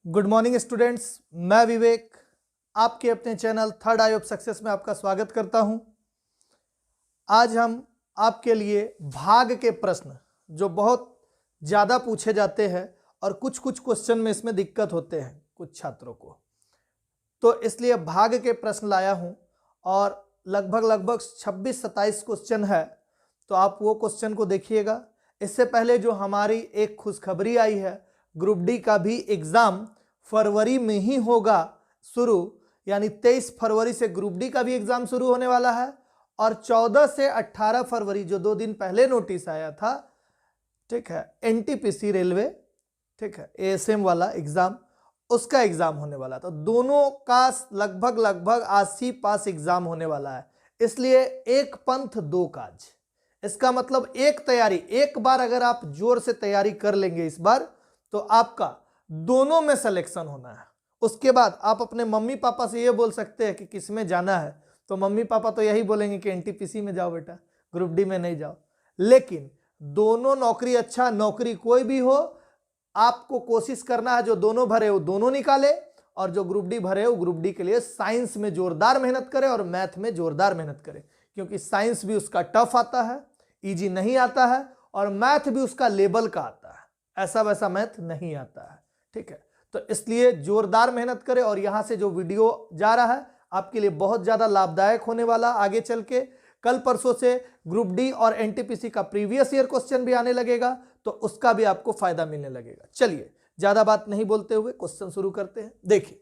Good morning students, मैं विवेक आपके अपने channel third I of success में आपका स्वागत करता हूं। आज हम आपके लिए भाग के प्रश्न जो बहुत ज़्यादा पूछे जाते हैं और कुछ क्वेश्चन में इसमें दिक्कत होते हैं कुछ छात्रों को, तो इसलिए भाग के प्रश्न लाया हूं और लगभग 26-27 क्वेश्चन है, तो आप वो क्वेश्चन को देखिएगा। इससे पहले जो हमारी एक खुशखबरी आई है, ग्रुप डी का भी एग्ज़ाम फरवरी में ही होगा शुरू, यानी 23 फरवरी से ग्रुप डी का भी एग्ज़ाम शुरू होने वाला है और 14 से 18 फरवरी जो 2 दिन पहले नोटिस आया था, ठीक है, एनटीपीसी रेलवे, ठीक है, एएसएम वाला एग्ज़ाम, उसका एग्ज़ाम होने वाला था। दोनों का लगभग 80 पास एग्ज़ाम होने वाला है, इसलिए एक पंथ दो काज। इसका मतलब एक तैयारी, एक बार अगर आप जोर से तैयारी कर लेंगे इस बार, तो आपका दोनों में सिलेक्शन होना है। उसके बाद आप अपने मम्मी पापा से ये बोल सकते हैं कि किस में जाना है, तो मम्मी पापा तो यही बोलेंगे कि एनटीपीसी में जाओ बेटा, ग्रुप डी में नहीं जाओ। लेकिन दोनों नौकरी, अच्छा नौकरी कोई भी हो, आपको कोशिश करना है जो दोनों भरे वो दोनों निकाले, और जो ग्रुप डी भरे वो ग्रुप डी के लिए साइंस में जोरदार मेहनत करे और मैथ में जोरदार मेहनत करे, क्योंकि साइंस भी उसका टफ आता है, इजी नहीं आता है, और मैथ भी उसका लेवल का आता है, ऐसा वैसा मैथ नहीं आता है, ठीक है। तो इसलिए जोरदार मेहनत करें, और यहां से जो वीडियो जा रहा है आपके लिए बहुत ज्यादा लाभदायक होने वाला आगे चल के। कल परसों से ग्रुप डी और एनटीपीसी का प्रीवियस ईयर क्वेश्चन भी आने लगेगा, तो उसका भी आपको फायदा मिलने लगेगा। चलिए ज्यादा बात नहीं बोलते हुए क्वेश्चन शुरू करते हैं। देखिए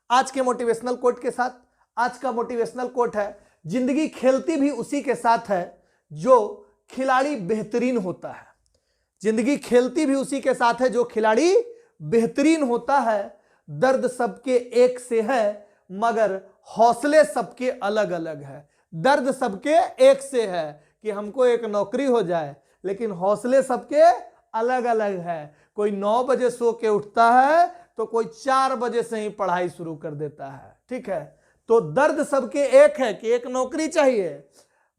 आज के मोटिवेशनल कोट के साथ, आज का मोटिवेशनल कोट है, जिंदगी खेलती भी उसी के साथ है जो खिलाड़ी बेहतरीन होता है। जिंदगी खेलती भी उसी के साथ है जो खिलाड़ी बेहतरीन होता है। दर्द सबके एक से है मगर हौसले सबके अलग अलग है। दर्द सबके एक से है कि हमको एक नौकरी हो जाए, लेकिन हौसले सबके अलग अलग है। कोई 9 बजे सो के उठता है तो कोई 4 बजे से ही पढ़ाई शुरू कर देता है, ठीक है। तो दर्द सबके एक है कि एक नौकरी चाहिए,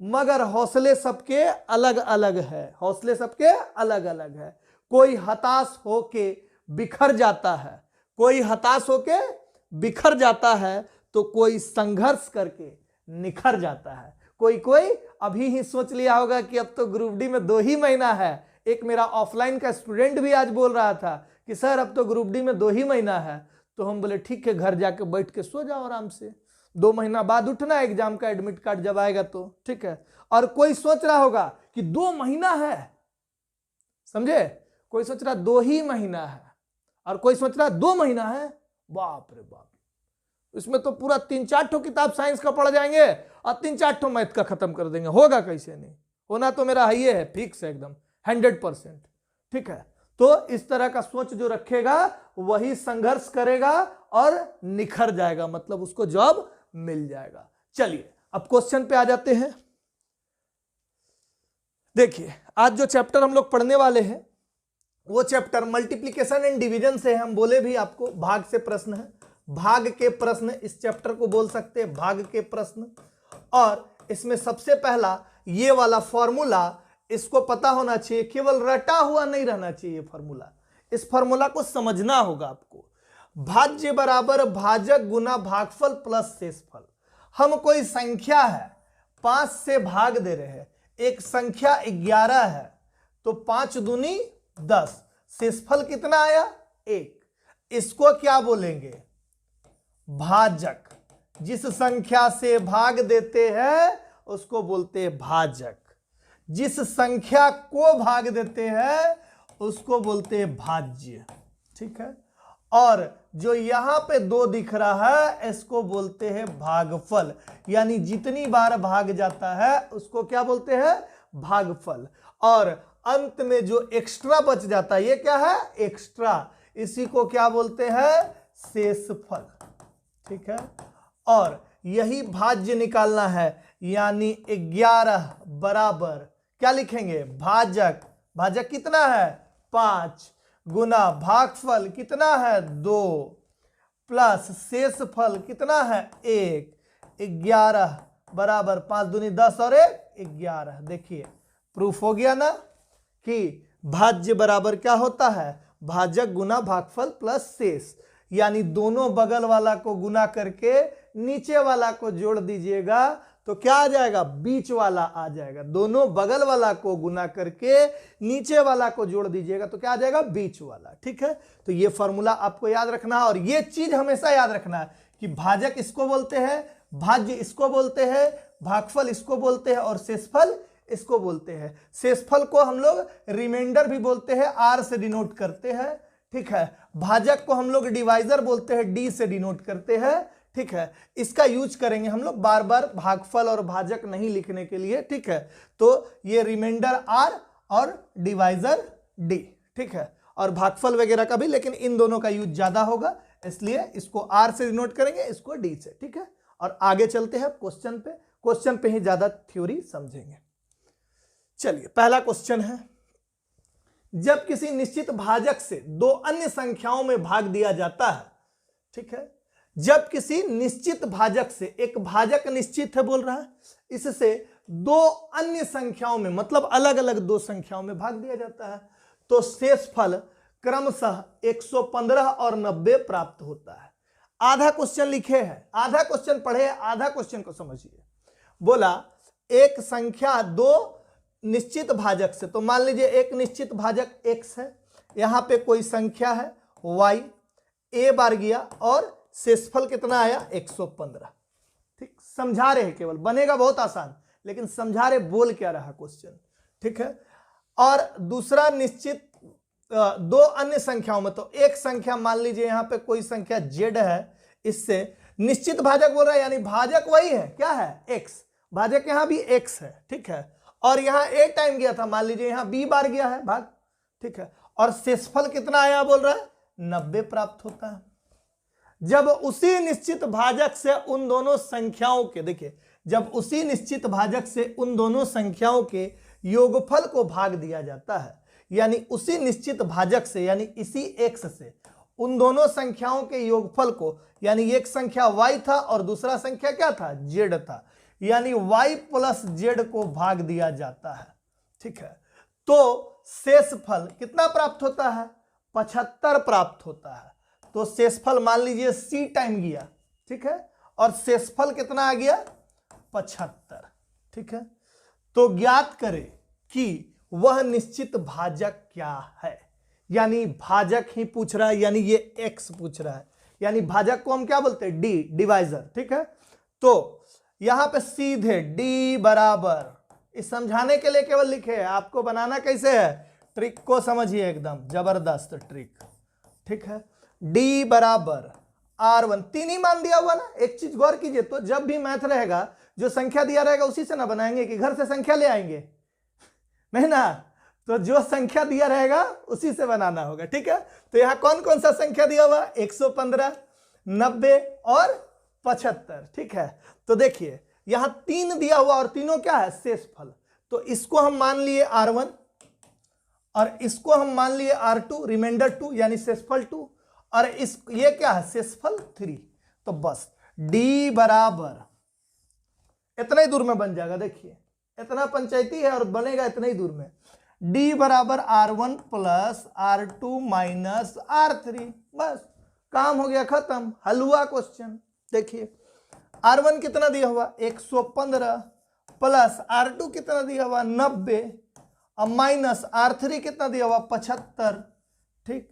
मगर हौसले सबके अलग अलग है। हौसले सबके अलग अलग है। कोई हताश होके बिखर जाता है, कोई हताश होके बिखर जाता है, तो कोई संघर्ष करके निखर जाता है। कोई अभी ही सोच लिया होगा कि अब तो ग्रुप डी में 2 ही महीना है। एक मेरा ऑफलाइन का स्टूडेंट भी आज बोल रहा था कि सर अब तो ग्रुप डी में 2 ही महीना है। तो हम बोले ठीक है, घर जाके बैठ के सो जाओ आराम से, 2 महीना बाद उठना एग्जाम का एडमिट कार्ड जब आएगा तो, ठीक है। और कोई सोच रहा होगा कि 2 महीना है, समझे, कोई सोच रहा 2 ही महीना है, और कोई सोच रहा 2 महीना है। बाप रे बाप, इसमें तो पूरा 3-4 ठो किताब साइंस का पढ़ जाएंगे और 3-4 ठो मैथ का खत्म कर देंगे। होगा कैसे नहीं, होना तो मेरा है, ये है फिक्स है एकदम 100%, ठीक है। तो इस तरह का सोच जो रखेगा वही संघर्ष करेगा और निखर जाएगा, मतलब उसको जॉब मिल जाएगा। चलिए अब क्वेश्चन पे आ जाते हैं। देखिए आज जो चैप्टर हम लोग पढ़ने वाले हैं वो चैप्टर मल्टीप्लिकेशन एंड डिवीजन से है। हम बोले भी आपको भाग से प्रश्न है, भाग के प्रश्न इस चैप्टर को बोल सकते हैं, भाग के प्रश्न। और इसमें सबसे पहला ये वाला फॉर्मूला, इसको पता होना चाहिए, केवल रटा हुआ नहीं रहना चाहिए फॉर्मूला, इस फॉर्मूला को समझना होगा आपको। भाज्य बराबर भाजक गुना भागफल प्लस शेषफल। हम कोई संख्या है 5 से भाग दे रहे हैं, एक संख्या 11 है, तो 5 दूनी 10, शेषफल कितना आया 1। इसको क्या बोलेंगे, भाजक। जिस संख्या से भाग देते हैं उसको बोलते हैं भाजक, जिस संख्या को भाग देते हैं उसको बोलते हैं भाज्य, ठीक है। और जो यहां पे 2 दिख रहा है इसको बोलते हैं भागफल, यानी जितनी बार भाग जाता है उसको क्या बोलते हैं, भागफल। और अंत में जो एक्स्ट्रा बच जाता है, ये क्या है, एक्स्ट्रा, इसी को क्या बोलते हैं, शेषफल, ठीक है। और यही भाज्य निकालना है, यानी 11 बराबर क्या लिखेंगे, भाजक। भाजक कितना है 5 गुना भागफल कितना है 2 प्लस शेषफल कितना है 1। 11 बराबर 5 दूनी 10 और 1 11। देखिए प्रूफ हो गया ना कि भाज्य बराबर क्या होता है, भाजक गुना भागफल प्लस शेष। यानी दोनों बगल वाला को गुना करके नीचे वाला को जोड़ दीजिएगा तो क्या आ जाएगा, बीच वाला आ जाएगा। दोनों बगल वाला को गुना करके नीचे वाला को जोड़ दीजिएगा तो क्या आ जाएगा, बीच वाला। ठीक है, तो ये फॉर्मूला आपको याद रखना है और ये चीज हमेशा याद रखना है कि भाजक इसको बोलते हैं, भाज्य इसको बोलते हैं, भागफल इसको बोलते हैं और शेषफल इसको बोलते हैं। शेषफल को हम लोग रिमाइंडर भी बोलते हैं, आर से डिनोट करते हैं। ठीक है, भाजक को हम लोग डिवाइजर बोलते हैं, डी से डिनोट करते हैं। ठीक है, इसका यूज करेंगे हम लोग बार बार भागफल और भाजक नहीं लिखने के लिए। ठीक है, तो ये रिमाइंडर आर और डिवाइजर डी। ठीक है, और भागफल वगैरह का भी, लेकिन इन दोनों का यूज ज्यादा होगा इसलिए इसको आर से डिनोट करेंगे, इसको डी से। ठीक है, और आगे चलते हैं क्वेश्चन पे। क्वेश्चन पे ही ज्यादा थ्योरी समझेंगे। चलिए, पहला क्वेश्चन है, जब किसी निश्चित भाजक से दो अन्य संख्याओं में भाग दिया जाता है। ठीक है, जब किसी निश्चित भाजक से, एक भाजक निश्चित है बोल रहा है, इससे दो अन्य संख्याओं में, मतलब अलग अलग दो संख्याओं में भाग दिया जाता है तो शेषफल क्रमशः 115 और 90 प्राप्त होता है। आधा क्वेश्चन लिखे हैं, आधा क्वेश्चन पढ़े, आधा क्वेश्चन को समझिए। बोला एक संख्या दो निश्चित भाजक से, तो मान लीजिए एक निश्चित भाजक x है, यहां पे कोई संख्या है y, a बार गया और शेषफल कितना आया, 115। ठीक, समझा रहे हैं, केवल बनेगा बहुत आसान, लेकिन समझा रहे बोल क्या रहा क्वेश्चन। ठीक है, और दूसरा निश्चित दो अन्य संख्याओं में, तो एक संख्या मान लीजिए यहां पे कोई संख्या z है, इससे निश्चित भाजक बोल रहा है, यानी भाजक वही है, क्या है, x, भाजक यहां भी x है। ठीक है, और यहां a टाइम गया था, मान लीजिए यहां b बार गया है भाग। ठीक है, और शेषफल कितना आया बोल रहा है, 90 प्राप्त होता है। जब उसी निश्चित भाजक से उन दोनों संख्याओं के, देखिए, जब उसी निश्चित भाजक से उन दोनों संख्याओं के योगफल को भाग दिया जाता है, यानी उसी निश्चित भाजक से, यानी इसी x से उन दोनों संख्याओं के योगफल को, यानी एक संख्या y था और दूसरा संख्या क्या था, z था, यानी y प्लस z को भाग दिया जाता है। ठीक है, तो शेषफल कितना प्राप्त होता है, 75 प्राप्त होता है। तो शेषफल मान लीजिए c टाइम गया। ठीक है, और शेषफल कितना आ गया, 75। ठीक है, तो ज्ञात करें कि वह निश्चित भाजक क्या है, यानी भाजक ही पूछ रहा है, यानी ये x पूछ रहा है, यानी भाजक को हम क्या बोलते हैं, d, डिवाइजर। ठीक है, तो यहां पे सीधे d बराबर, इस समझाने के लिए केवल लिखे है, आपको बनाना कैसे है, ट्रिक को समझिए, एकदम जबरदस्त ट्रिक। ठीक है, d बराबर r1, 3 ही मान दिया हुआ ना। एक चीज गौर कीजिए, तो जब भी मैथ रहेगा, जो संख्या दिया रहेगा उसी से ना बनाएंगे कि घर से संख्या ले आएंगे, नहीं ना, तो जो संख्या दिया रहेगा उसी से बनाना होगा। ठीक है, तो यहां कौन कौन सा संख्या दिया हुआ, 115, 90 और 75। ठीक है, तो देखिए यहां 3 दिया हुआ और तीनों क्या है, शेषफल, तो इसको हम मान लिए r1 और इसको हम मान लिए r2, रिमाइंडर 2 यानी शेषफल 2, और इस ये क्या है, शेषफल 3। तो बस d बराबर इतना ही दूर में बन जाएगा। देखिए इतना पंचायती है और बनेगा इतना ही दूर में, d बराबर r1 plus r2 minus r3। बस काम हो गया, खत्म, हल हुआ क्वेश्चन। देखिए r1 कितना दिया हुआ, 115 प्लस r2 कितना दिया हुआ, 90, अब माइनस r3 कितना दिया हुआ, 75। ठीक,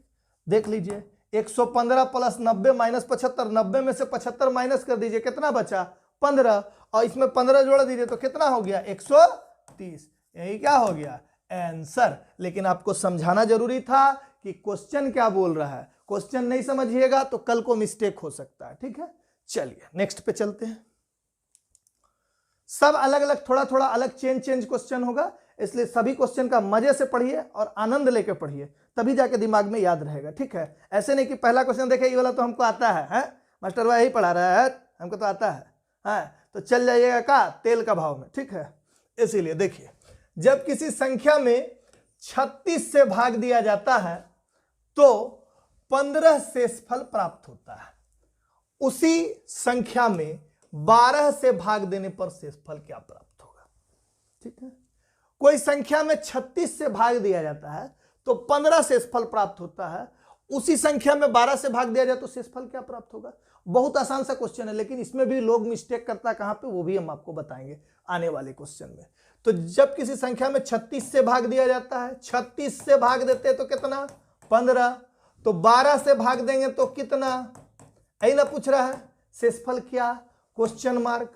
देख लीजिए 115 प्लस 90 माइनस 75, 90 में से 75 माइनस कर दीजिए, कितना बचा, 15, और इसमें 15 जोड़ दीजिए तो कितना हो गया, 130। यही क्या हो गया, आंसर। लेकिन आपको समझाना जरूरी था कि क्वेश्चन क्या बोल रहा है, क्वेश्चन नहीं समझिएगा तो कल को मिस्टेक हो सकता है। ठीक है, चलिए नेक्स्ट पे चलते हैं। सब अलग अलग, थोड़ा थोड़ा अलग चेंज क्वेश्चन होगा, इसलिए सभी क्वेश्चन का मजे से पढ़िए और आनंद लेके पढ़िए, तभी जाके दिमाग में याद रहेगा। ठीक है, ऐसे नहीं कि पहला क्वेश्चन देखे ये वाला तो हमको आता है मास्टर भाई यही पढ़ा रहा है, हमको तो आता है, तो चल जाइएगा का तेल का भाव में। ठीक है, इसीलिए देखिए, जब किसी संख्या में 36 से भाग दिया जाता है तो 15 शेषफल प्राप्त होता है। उसी संख्या में 12 से भाग देने पर शेषफल क्या प्राप्त होगा। ठीक है, कोई संख्या में 36 से भाग दिया जाता है तो 15 शेषफल प्राप्त होता है, उसी संख्या में 12 से भाग दिया जाए तो शेषफल क्या प्राप्त होगा। बहुत आसान सा क्वेश्चन है, लेकिन इसमें भी लोग मिस्टेक करता है कहां पे, वो भी हम आपको बताएंगे आने वाले क्वेश्चन में। तो जब किसी संख्या में 36 से भाग दिया जाता है, 36 से भाग देते हैं तो कितना, 15, तो 12 से भाग देंगे तो कितना, यही ना पूछ रहा है, शेषफल क्या, क्वेश्चन मार्क।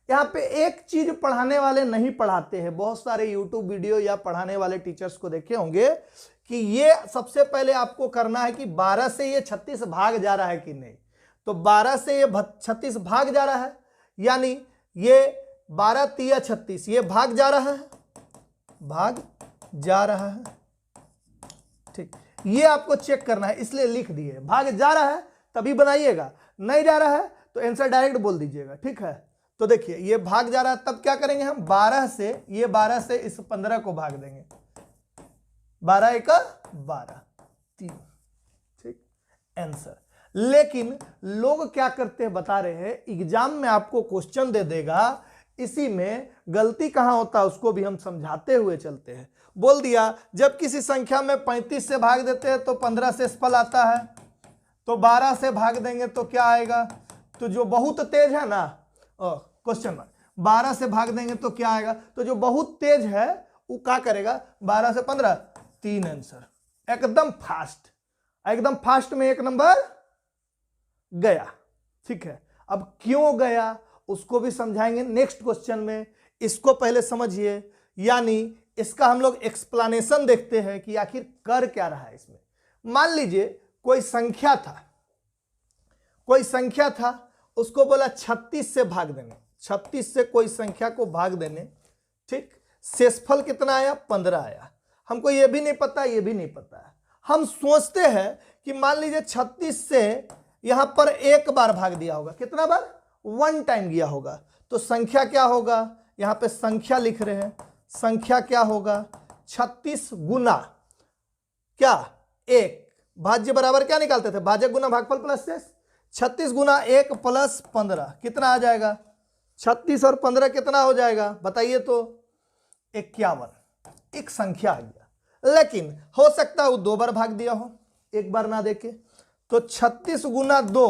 यहाँ पे एक चीज पढ़ाने वाले नहीं पढ़ाते हैं, बहुत सारे यूट्यूब वीडियो या पढ़ाने वाले टीचर्स को देखे होंगे कि ये सबसे पहले आपको करना है कि 12 से ये 36 भाग जा रहा है कि नहीं। तो 12 से ये 36 भाग जा रहा है, यानी ये 12 तिया 36, ये भाग जा रहा है, भाग जा रहा है, ठीक, ये आपको चेक करना है, इसलिए लिख दिए। भाग जा रहा है तभी बनाइएगा, नहीं जा रहा है तो आंसर डायरेक्ट बोल दीजिएगा, ठीक है। तो देखिए ये भाग जा रहा है, तब क्या करेंगे हम, 12 से, ये 12 से इस 15 को भाग देंगे, 12 एक 12, 3, ठीक, आंसर। लेकिन लोग क्या करते हैं बता रहे हैं, एग्जाम में आपको क्वेश्चन दे देगा, इसी में गलती कहां होता है उसको भी हम समझाते हुए चलते हैं। बोल दिया जब किसी संख्या में 35 से भाग देते हैं तो 15 से शेषफल आता है, तो 12 से भाग देंगे तो क्या आएगा, तो जो बहुत तेज है ना, क्वेश्चन मार्क, 12 से भाग देंगे तो क्या आएगा, तो जो बहुत तेज है वो क्या करेगा, 12 से 15, 3 आंसर, एकदम फास्ट, एकदम फास्ट में एक नंबर गया, ठीक है। अब क्यों गया उसको भी समझाएंगे नेक्स्ट क्वेश्चन में, इसको पहले समझिए, यानी इसका हम लोग एक्सप्लेनेशन देखते हैं कि आखिर कर क्या रहा है इसमें। मान लीजिए कोई संख्या था, कोई संख्या था, उसको बोला 36 से भाग देने, 36 से कोई संख्या को भाग देने, ठीक, शेषफल कितना आया, 15 आया। हमको ये भी नहीं पता, ये भी नहीं पता है, हम सोचते हैं कि मान लीजिए 36 से यहां पर एक बार भाग दिया होगा, कितना बार, 1 टाइम गया होगा, तो संख्या क्या होगा, यहां पे संख्या लिख रहे हैं, संख्या क्या होगा, 36 गुना क्या 1, भाज्य बराबर क्या निकालते थे, भाजक गुना भागफल प्लस शेष, 36 गुना 1 प्लस 15 कितना आ जाएगा, 36 और 15 कितना हो जाएगा बताइए तो, 51, एक संख्या आ गया। लेकिन हो सकता है वो 2 बार भाग दिया हो, एक बार ना देके, तो 36 गुना 2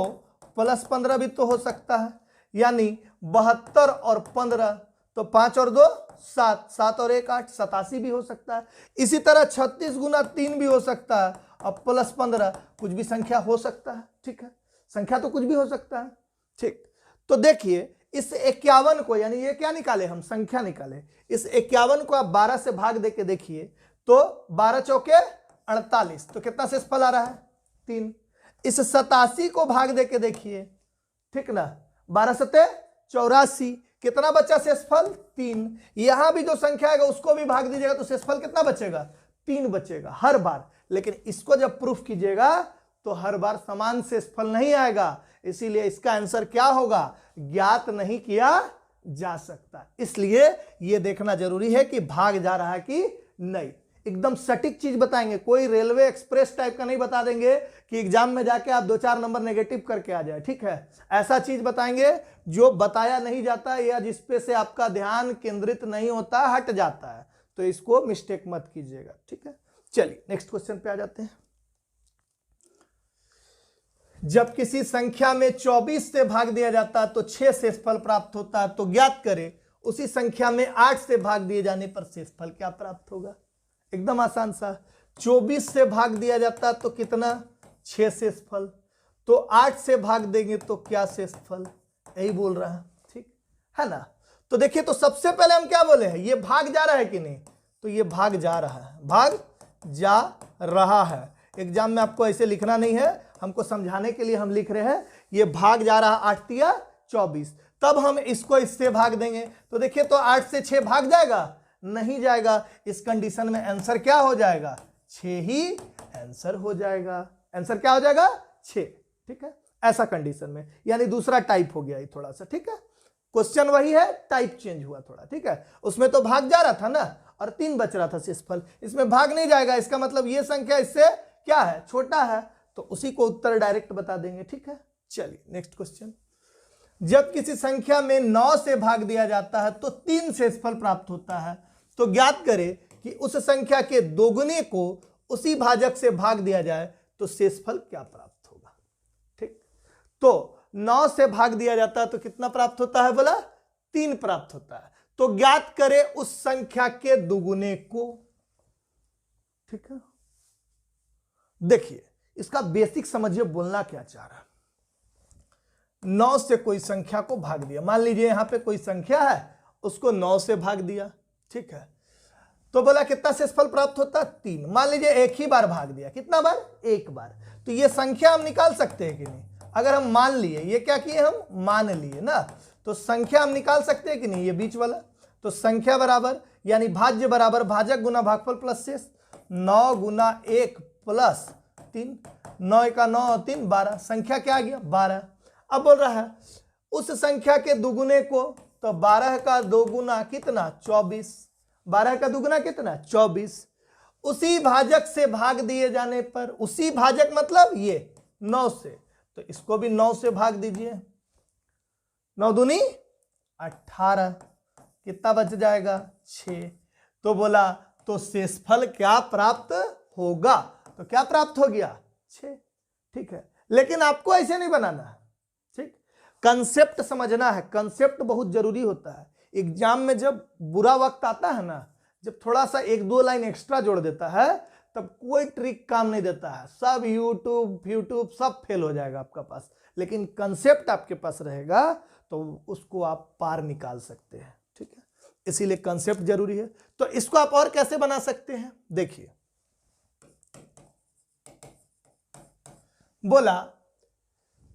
प्लस 15 भी तो हो सकता है, यानी 72 और 15, तो 5 और 2 7, 7 और 1 8, 87 भी हो सकता है। इसी तरह 36 गुना 3 भी हो सकता है, अब प्लस 15 कुछ भी संख्या हो सकता है, ठीक है, संख्या तो कुछ भी हो सकता है, ठीक। तो देखिए इस 51 को, यानी ये क्या निकाले हम, संख्या निकाले, इस 51 को आप 12 से भाग देके देखिए तो 12 चौके 48, तो कितना शेषफल आ रहा है, 3। इस 87 को भाग देके देखिए, ठीक ना, 12 सते 84, कितना बचा शेषफल, 3। यहां भी जो संख्या आएगा उसको भी भाग दीजिएगा तो शेषफल कितना बचेगा, 3 बचेगा हर बार। लेकिन इसको जब प्रूफ कीजिएगा तो हर बार समान शेषफल नहीं आएगा, इसीलिए इसका आंसर क्या होगा, ज्ञात नहीं किया जा सकता। इसलिए यह देखना जरूरी है कि भाग जा रहा है कि नहीं, एकदम सटीक चीज बताएंगे, कोई रेलवे एक्सप्रेस टाइप का नहीं बता देंगे कि एग्जाम में जाके आप 2-4 नंबर नेगेटिव करके आ जाए, ठीक है। ऐसा चीज बताएंगे जो बताया नहीं जाता या जिसपे से आपका ध्यान केंद्रित नहीं होता, हट जाता है, तो इसको मिस्टेक मत कीजिएगा, ठीक है। चलिए नेक्स्ट क्वेश्चन पे आ जाते हैं। जब किसी संख्या में 24 से भाग दिया जाता है तो 6 शेषफल प्राप्त होता है, तो ज्ञात करें उसी संख्या में 8 से भाग दिए जाने पर शेषफल क्या प्राप्त होगा। एकदम आसान सा, 24 से भाग दिया जाता है तो कितना, 6 शेषफल, तो 8 से भाग देंगे तो क्या शेषफल, यही बोल रहा है, ठीक है ना। तो देखिए, तो सबसे पहले हम क्या बोले हैं, ये भाग जा रहा है कि नहीं, तो ये भाग जा रहा है, भाग जा रहा है। एग्जाम में आपको ऐसे लिखना नहीं है, हमको समझाने के लिए हम लिख रहे हैं, ये भाग जा रहा है 8 तिया 24, तब हम इसको इससे भाग देंगे, तो देखिए तो 8 से 6 भाग जाएगा, नहीं जाएगा। इस कंडीशन में आंसर क्या हो जाएगा, 6 ही आंसर हो जाएगा। आंसर क्या हो जाएगा, 6, ठीक है। ऐसा कंडीशन में, यानी दूसरा टाइप हो गया ये थोड़ा सा, ठीक है। क्वेश्चन वही है, टाइप चेंज हुआ थोड़ा, ठीक है। उसमें तो भाग जा रहा था ना, और 3 बच रहा था शेषफल, इसमें भाग नहीं जाएगा, इसका मतलब ये संख्या इससे क्या है, छोटा है, तो उसी को उत्तर डायरेक्ट बता देंगे, ठीक है। चलिए नेक्स्ट क्वेश्चन। जब किसी संख्या में 9 से भाग दिया जाता है तो 3 शेषफल प्राप्त होता है, तो ज्ञात करें कि उस संख्या के दोगुने को उसी भाजक से भाग दिया जाए तो शेषफल क्या प्राप्त होगा। ठीक, तो 9 से भाग दिया जाता है तो कितना प्राप्त होता है, बोला 3 प्राप्त होता है। तो ज्ञात करें उस संख्या के दुगुने को। ठीक है, देखिए इसका बेसिक समझिए, बोलना क्या चाह रहा है। 9 से कोई संख्या को भाग दिया, मान लीजिए यहां पे कोई संख्या है, उसको 9 से भाग दिया। ठीक है, तो बोला कितना शेषफल प्राप्त होता है, 3। मान लीजिए एक ही बार भाग दिया, कितना बार, एक बार। तो ये संख्या हम निकाल सकते हैं कि नहीं, अगर हम मान लिए, ये क्या किए हम, मान लिए ना, तो संख्या हम निकाल सकते हैं कि नहीं, ये बीच वाला। तो संख्या बराबर यानी भाज्य बराबर भाजक गुना भागफल प्लस शेष, 9 गुना 1 प्लस 3, 9 का 9 और 3 12, संख्या क्या आ गया 12। अब बोल रहा है उस संख्या के दुगुने को, तो 12 का 2 गुना कितना 24, 12 का दुगुना कितना 24। उसी भाजक से भाग दिए जाने पर, उसी भाजक मतलब ये 9 से, तो इसको भी 9 से भाग दीजिए, 9 दूनी 18, कितना बच जाएगा 6। तो बोला तो शेषफल क्या प्राप्त होगा, तो क्या प्राप्त हो गया 6। ठीक है, लेकिन आपको ऐसे नहीं बनाना है। ठीक, कंसेप्ट समझना है, कंसेप्ट बहुत जरूरी होता है। एग्जाम में जब बुरा वक्त आता है ना, जब थोड़ा सा 1-2 लाइन एक्स्ट्रा जोड़ देता है, तब कोई ट्रिक काम नहीं देता है, सब यूट्यूब सब फेल हो जाएगा आपका पास। लेकिन कंसेप्ट आपके पास रहेगा तो उसको आप पार निकाल सकते हैं। ठीक है, इसीलिए कंसेप्ट जरूरी है। तो इसको आप और कैसे बना सकते हैं, देखिए बोला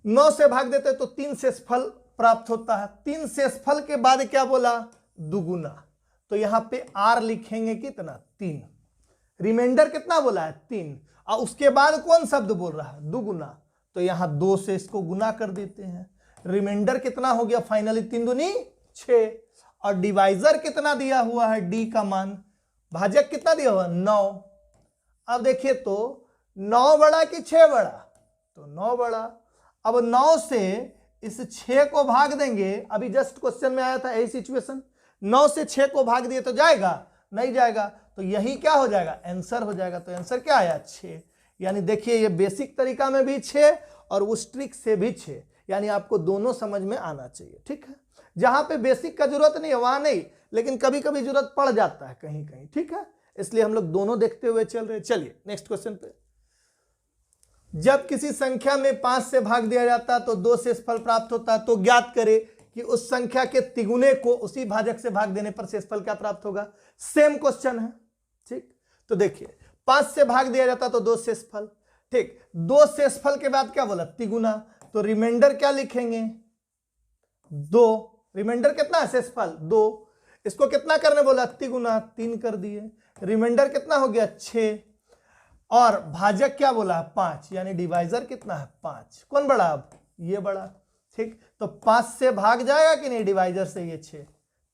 9 से भाग देते तो 3 शेषफल प्राप्त होता है। 3 शेषफल के बाद क्या बोला, दुगुना, तो यहां पे r लिखेंगे कितना 3, रिमाइंडर कितना बोला है 3, और उसके बाद कौन शब्द बोल रहा है दुगुना, तो यहां 2 से इसको गुना कर देते हैं। रिमाइंडर कितना हो गया फाइनली 3 दूनी 6, और डिवाइजर कितना दिया हुआ है d का मान, भाजक कितना दिया हुआ 9। अब देखिए तो 9 बड़ा कि 6 बड़ा, तो 9 बड़ा। अब 9 से इस 6 को भाग देंगे, अभी जस्ट क्वेश्चन में आया था यही सिचुएशन, 9 से 6 को भाग दिए तो जाएगा नहीं जाएगा, तो यही क्या हो जाएगा आंसर हो जाएगा। तो आंसर क्या आया 6। यानी देखिए ये बेसिक तरीका में भी 6 और उस ट्रिक से भी 6, यानी आपको दोनों समझ में आना चाहिए। ठीक है, जहां पे बेसिक का जरूरत नहीं है वहां नहीं, लेकिन कभी कभी जरूरत पड़ जाता है कहीं कहीं। ठीक है, इसलिए हम लोग दोनों देखते हुए चल रहे। चलिए नेक्स्ट क्वेश्चन पे, जब किसी संख्या में 5 से भाग दिया जाता है तो 2 शेषफल प्राप्त होता है। तो ज्ञात करें कि उस संख्या के तिगुने को उसी भाजक से भाग देने पर शेषफल क्या प्राप्त होगा। सेम क्वेश्चन है। ठीक, तो देखिए 5 से भाग दिया जाता तो 2 शेषफल। ठीक, 2 शेषफल के बाद क्या बोला तिगुना, तो रिमाइंडर क्या लिखेंगे 2, रिमाइंडर कितना है शेषफल 2, इसको कितना करने बोला तिगुना 3 कर दिए, रिमाइंडर कितना हो गया 6, और भाजक क्या बोला है 5, यानी डिवाइजर कितना है 5। कौन बड़ा, अब ये बड़ा। ठीक, तो 5 से भाग जाएगा कि नहीं डिवाइजर से ये 6,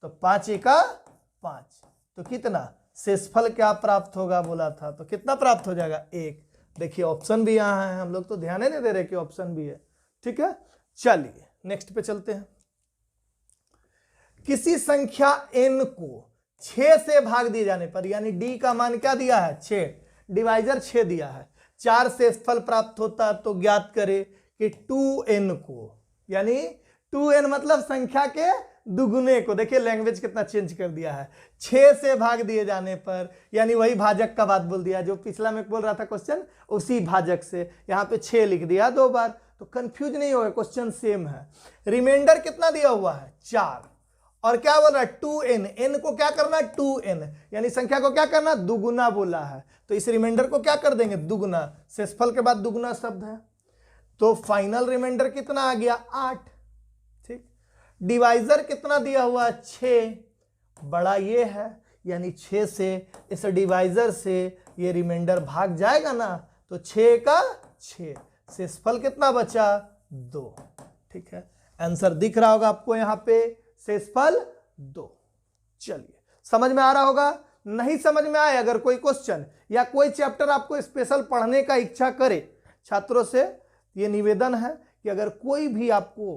तो 5 एका 5, तो कितना शेषफल क्या प्राप्त होगा बोला था, तो कितना प्राप्त हो जाएगा 1। देखिए ऑप्शन भी यहाँ है, हम लोग तो ध्यान ही नहीं दे रहे कि ऑप्शन भी है। ठीक है, चलिए नेक्स्ट पे चलते हैं। किसी संख्या n को 6 से भाग दिए जाने पर, यानी d का मान क्या दिया है 6, डिवाइजर 6 दिया है, 4 शेषफल प्राप्त होता। तो ज्ञात करें कि 2n को, यानी 2n मतलब संख्या के दुगुने को, देखिए लैंग्वेज कितना चेंज कर दिया है, 6 से भाग दिए जाने पर, यानी वही भाजक का बात बोल दिया जो पिछला में बोल रहा था क्वेश्चन, उसी भाजक से यहाँ पे 6 लिख दिया 2 बार, तो कंफ्यूज नहीं होगा, क्वेश्चन सेम है। रिमाइंडर कितना दिया हुआ है 4, और क्या बोल रहा है 2n, n को क्या करना 2n, यानी संख्या को क्या करना दुगुना बोला है, तो इस रिमाइंडर को क्या कर देंगे दुगुना, शेषफल के बाद दुगुना शब्द है, तो फाइनल रिमाइंडर कितना आ गया 8। ठीक, डिवाइजर कितना दिया हुआ 6, बड़ा ये है, यानी 6 से इस डिवाइजर से ये रिमाइंडर भाग जाएगा ना, तो 6 का 6, शेषफल कितना बचा 2। ठीक है, आंसर दिख रहा होगा आपको यहाँ पे, शेषफल 2। चलिए समझ में आ रहा होगा, नहीं समझ में आए अगर कोई क्वेश्चन या कोई चैप्टर आपको स्पेशल पढ़ने का इच्छा करे, छात्रों से ये निवेदन है कि अगर कोई भी आपको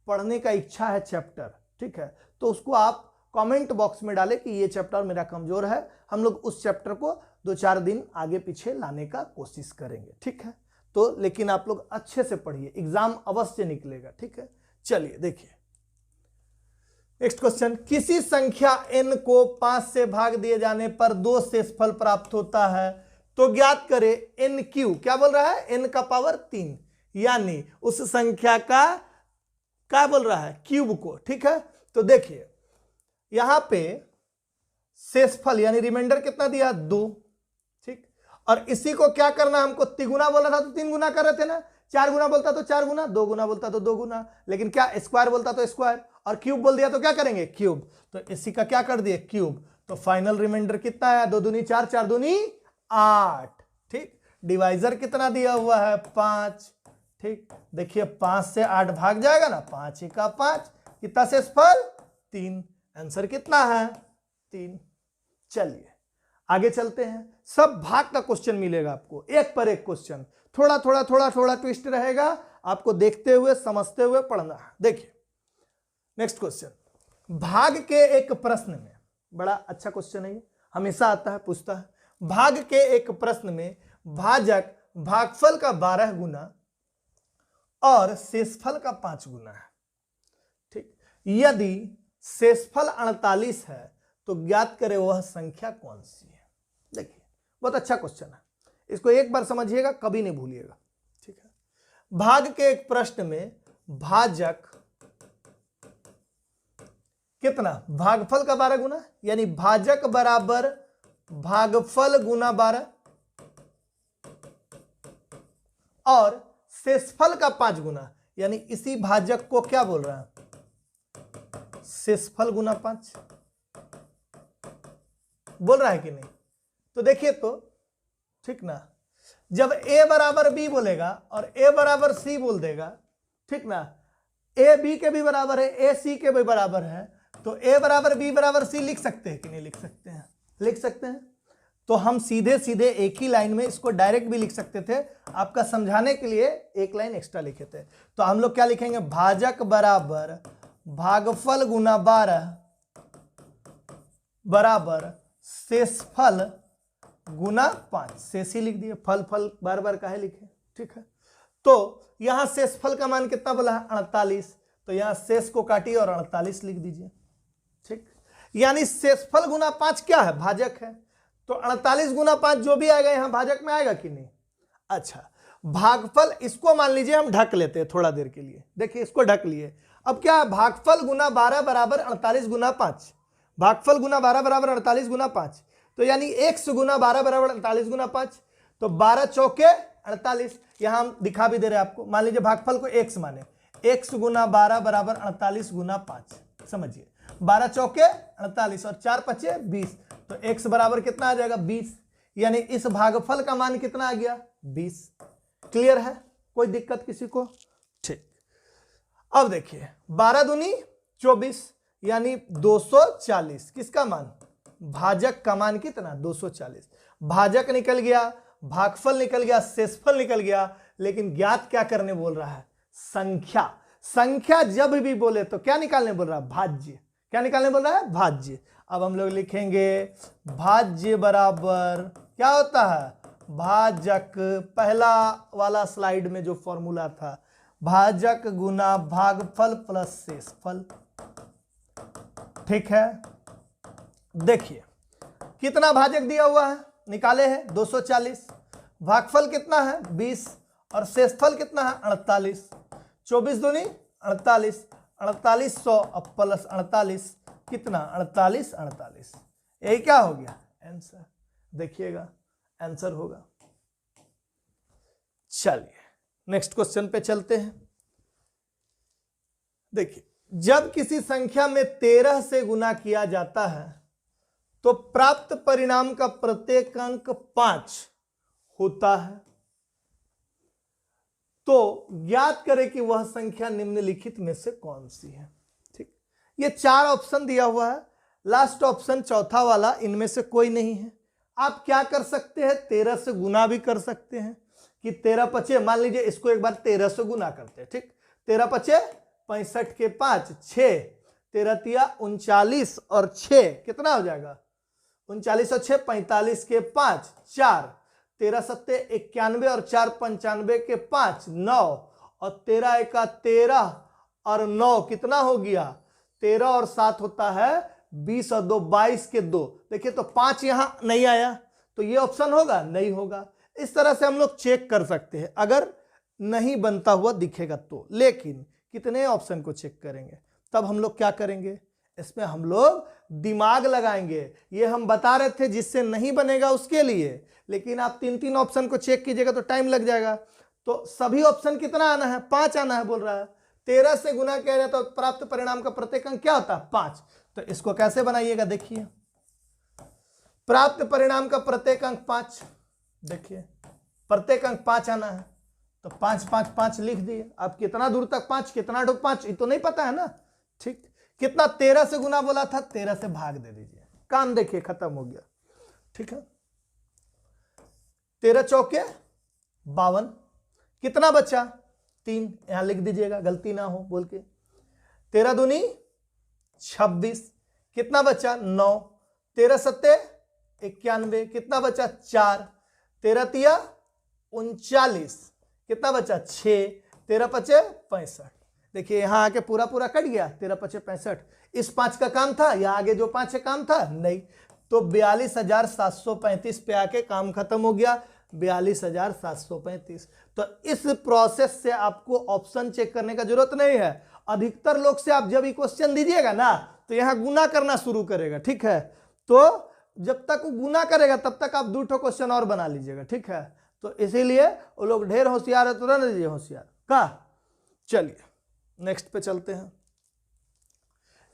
पढ़ने का इच्छा है चैप्टर, ठीक है, तो उसको आप कमेंट बॉक्स में डालें कि ये चैप्टर मेरा कमजोर है, हम लोग उस चैप्टर को 2-4 दिन आगे पीछे लाने का कोशिश करेंगे। ठीक है, तो लेकिन आप लोग अच्छे से पढ़िए, एग्जाम अवश्य निकलेगा, ठीक है। चलिए देखिए नेक्स्ट क्वेश्चन, किसी संख्या n को 5 से भाग दिए जाने पर 2 शेषफल प्राप्त होता है, तो ज्ञात करें n क्यू, क्या बोल रहा है, n का पावर 3, यानी उस संख्या का क्या बोल रहा है, क्यूब को, ठीक है। तो देखिए यहां पे शेषफल यानी रिमाइंडर कितना दिया, 2, ठीक। और इसी को क्या करना, हमको तिगुना बोला था तो 3 गुना कर रहे थे ना, 4 गुना बोलता तो 4 गुना, 2 गुना बोलता तो 2 गुना, लेकिन क्या स्क्वायर बोलता तो स्क्वायर, और क्यूब बोल दिया तो क्या करेंगे, क्यूब। तो इसी का क्या कर दिए, क्यूब। तो फाइनल रिमाइंडर कितना आया, 2 दूनी 4, 4 दूनी 8, ठीक। डिवाइजर कितना दिया हुआ है, 5, ठीक। देखिए 5 से 8 भाग जाएगा ना, 5 का 5, कितना शेषफल, 3, आंसर कितना है, 3। चलिए आगे चलते हैं, सब भाग का क्वेश्चन मिलेगा आपको, एक पर एक क्वेश्चन, थोड़ा थोड़ा थोड़ा थोड़ा ट्विस्ट रहेगा, आपको देखते हुए समझते हुए पढ़ना है। देखिए नेक्स्ट क्वेश्चन, भाग के एक प्रश्न में, बड़ा अच्छा क्वेश्चन है ये, हमेशा आता है, पूछता है, भाग के एक प्रश्न में भाजक भागफल का 12 गुना और शेषफल का 5 गुना है, ठीक। यदि शेषफल 48 है तो ज्ञात करें वह संख्या कौन सी है। देखिए बहुत अच्छा क्वेश्चन है, इसको एक बार समझिएगा, कभी नहीं भूलिएगा, ठीक है। भाग के एक प्रश्न में भाजक कितना, भागफल का 12 गुना, यानी भाजक बराबर भागफल गुना 12 और शेषफल का 5 गुना, यानी इसी भाजक को क्या बोल रहा है, शेषफल गुना 5 बोल रहा है कि नहीं। तो देखिए तो ठीक ना, जब a बराबर b बोलेगा और a बराबर c बोल देगा, ठीक ना, a b के भी बराबर है, a c के भी बराबर है, तो a बराबर b बराबर c लिख सकते हैं कि नहीं लिख सकते हैं, लिख सकते हैं। तो हम सीधे सीधे एक ही लाइन में इसको डायरेक्ट भी लिख सकते थे, आपका समझाने के लिए एक लाइन एक्स्ट्रा लिखे थे। तो हम लोग क्या लिखेंगे, भाजक बराबर भागफल गुना 12 बराबर शेषफल गुना 5, शेष ही लिख दिए, फल फल बार बार काहे लिखे, ठीक है। तो यहां शेषफल का मान कितना बोला है, 48, तो यहां शेष को काटिए और 48 लिख दीजिए, ठीक। यानी शेषफल गुना 5 क्या है, भाजक है, तो 48 गुना 5 जो भी आएगा यहां भाजक में आएगा कि नहीं। अच्छा भागफल, इसको मान लीजिए हम ढक लेते हैं थोड़ा देर के लिए, देखिए इसको ढक लिए। अब क्या है, भागफल गुना 12 बराबर 48 गुना 5, भागफल गुना 12 बराबर 48 गुना 5, तो यानी x गुना 12 बराबर 48 गुना 5, तो 12 चौके 48, यहां हम दिखा भी दे रहे हैं आपको, मान लीजिए भागफल को x माने, x गुना 12 बराबर 48 गुना 5, समझिए 12 चौके 48 और 4 पचे 20, तो x बराबर कितना आ जाएगा, 20, यानी इस भागफल का मान कितना आ गया, 20। क्लियर है, कोई दिक्कत किसी को, ठीक। अब देखिए 12 दूनी 24, यानी 240, किसका मान, भाजक का मान कितना, 240। भाजक निकल गया, भागफल निकल गया, शेषफल निकल गया, लेकिन ज्ञात क्या करने बोल रहा है, संख्या। संख्या जब भी बोले तो क्या निकालने बोल रहा है, भाज्य, क्या निकालने बोल रहा है, भाज्य। अब हम लोग लिखेंगे भाज्य बराबर क्या होता है, भाजक, पहला वाला स्लाइड में जो फॉर्मूला था, भाजक गुना भागफल प्लस शेषफल, ठीक है। देखिए कितना भाजक दिया हुआ है, निकाले हैं 240, भागफल कितना है 20 और शेषफल कितना है 48, 24 दूनी 48, 4800 प्लस 48 कितना 48, 48, यही क्या हो गया आंसर, देखिएगा आंसर होगा। चलिए नेक्स्ट क्वेश्चन पे चलते हैं। देखिए जब किसी संख्या में 13 से गुना किया जाता है तो प्राप्त परिणाम का प्रत्येक अंक 5 होता है, तो ज्ञात करें कि वह संख्या निम्नलिखित में से कौन सी है, ठीक। ये 4 ऑप्शन दिया हुआ है, लास्ट ऑप्शन चौथा वाला इनमें से कोई नहीं है। आप क्या कर सकते हैं, 13 से गुना भी कर सकते हैं कि 13 पचे, मान लीजिए इसको एक बार 13 से गुना करते हैं, ठीक। 13 पचे 65 के 5, 6, 13 तिया 39 और 6 कितना हो जाएगा, 39 और 6 45 के 5, 4, 13 सत्ते 91 और 4 95 के 5 9 और 13 एका 13 और 9 कितना हो गया 13 और 7 होता है 20 और 2 22 के 2। देखिए तो 5 यहां नहीं आया तो ये ऑप्शन होगा नहीं होगा। इस तरह से हम लोग चेक कर सकते हैं अगर नहीं बनता हुआ दिखेगा तो। लेकिन कितने ऑप्शन को चेक करेंगे तब हम लोग क्या करेंगे इसमें हम लोग दिमाग लगाएंगे। ये हम बता रहे थे जिससे नहीं बनेगा उसके लिए, लेकिन आप 3 ऑप्शन को चेक कीजिएगा तो टाइम लग जाएगा। तो सभी ऑप्शन कितना आना है 5 आना है बोल रहा है। 13 से गुना किया जाता है तो प्राप्त परिणाम का प्रत्येक अंक क्या होता है 5। तो इसको कैसे बनाइएगा देखिए, प्राप्त परिणाम का प्रत्येक अंक 5, देखिए प्रत्येक अंक 5 आना है तो 5 5 5 लिख दिए। अब कितना दूर तक 5 कितना ढूक 5 ये तो नहीं पता है ना। ठीक, कितना 13 से गुना बोला था 13 से भाग दे दीजिए, काम देखिए खत्म हो गया। ठीक है 13 चौके 52, कितना बचा 3, यहां लिख दीजिएगा गलती ना हो बोल के। 13 दूनी 26, कितना बचा 9, 13 सत्ते 91, कितना बचा 4, 13 तिया 39, कितना बचा 6, 13 पचे 65। देखिए यहां आके पूरा पूरा कट गया 13 पचे 65। इस 5 का काम था या आगे जो 5 है काम था नहीं, तो 42,735 पे आके काम खत्म हो गया 42,735। तो इस प्रोसेस से आपको ऑप्शन चेक करने का जरूरत नहीं है। अधिकतर लोग से आप जब ये क्वेश्चन दीजिएगा ना तो यहां गुना करना शुरू करेगा। ठीक है, तो जब तक वो गुना करेगा तब तक आप 2 क्वेश्चन और बना लीजिएगा। ठीक है, तो इसीलिए वो लोग ढेर होशियार है तो रहने दीजिए होशियार का। चलिए नेक्स्ट पे चलते हैं।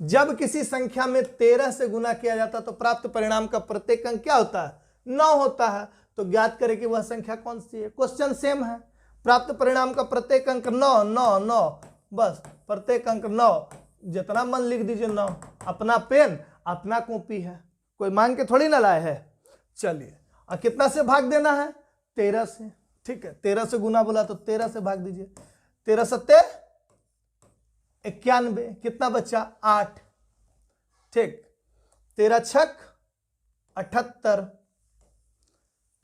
जब किसी संख्या में 13 से गुना किया जाता तो प्राप्त परिणाम का प्रत्येक अंक क्या होता है 9 होता है। तो ज्ञात करें कि वह संख्या कौन सी है। क्वेश्चन सेम है, प्राप्त परिणाम का प्रत्येक अंक 9 9 9, बस प्रत्येक अंक 9, जितना मन लिख दीजिए 9। अपना पेन अपना कॉपी है, कोई मांग के थोड़ी ना लाए है। चलिए और कितना से भाग देना है 13 से। ठीक है 13 से गुना बोला तो 13 से भाग दीजिए। 13 सत्ते 91, कितना बचा 8। ठीक 13 छक 78।